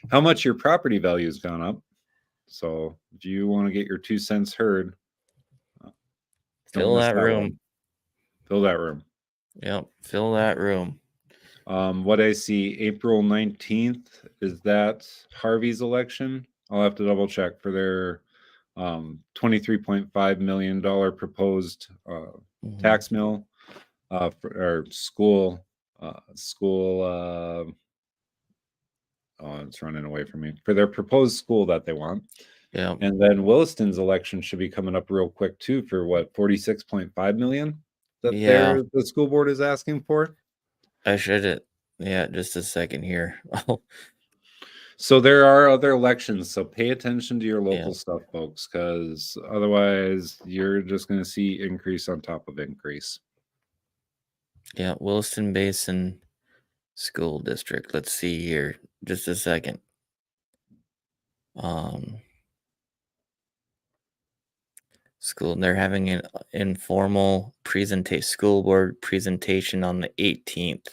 how much your property value has gone up. So if you want to get your 2 cents heard, Fill that room. Fill that room. Yep, fill that room. What I see, April 19th, is that Harvey's election? I'll have to double check for their $23.5 million proposed tax mill or school. Oh, it's running away from me. For their proposed school that they want. Yeah. And then Williston's election should be coming up real quick too for what, 46.5 million that the school board is asking for. I should. Yeah, just a second here. So there are other elections, so pay attention to your local stuff, folks, because otherwise you're just going to see increase on top of increase. Yeah, Williston Basin School District. Let's see here. Just a second. School. They're having an informal school board presentation on the 18th.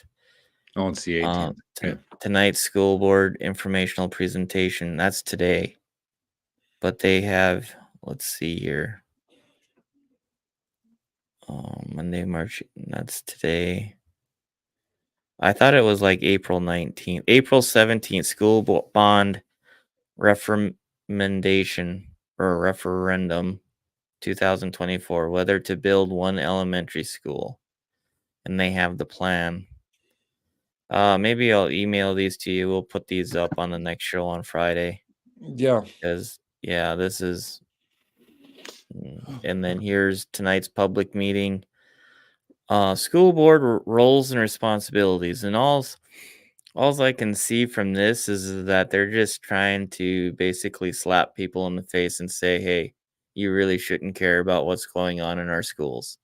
Oh, it's the 18th. Tonight's school board informational presentation. That's today. But they have, let's see here. Monday, March. That's today. I thought it was like April 19th. April 17th, school bond recommendation or referendum 2024, whether to build one elementary school. And they have the plan. Maybe I'll email these to you. We'll put these up on the next show on Friday. Yeah. Because, this is. And then here's tonight's public meeting. School board roles and responsibilities. And all I can see from this is that they're just trying to basically slap people in the face and say, hey, you really shouldn't care about what's going on in our schools.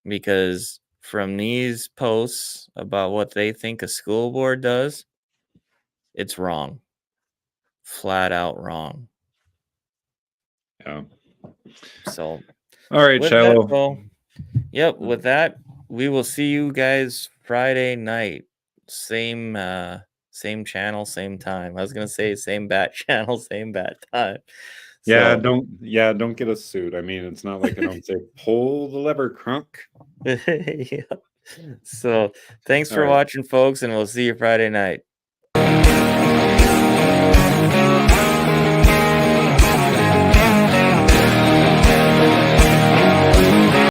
Because from these posts about what they think a school board does, it's wrong. Flat out wrong. Yeah. So, all right, Shiloh. Yep, with that, we will see you guys Friday night. Same channel, same time. I was gonna say same bat channel, same bat time. Yeah, don't get a suit. I mean, it's not like I don't say pull the lever, crunk. Yeah. So thanks for watching, folks, and we'll see you Friday night.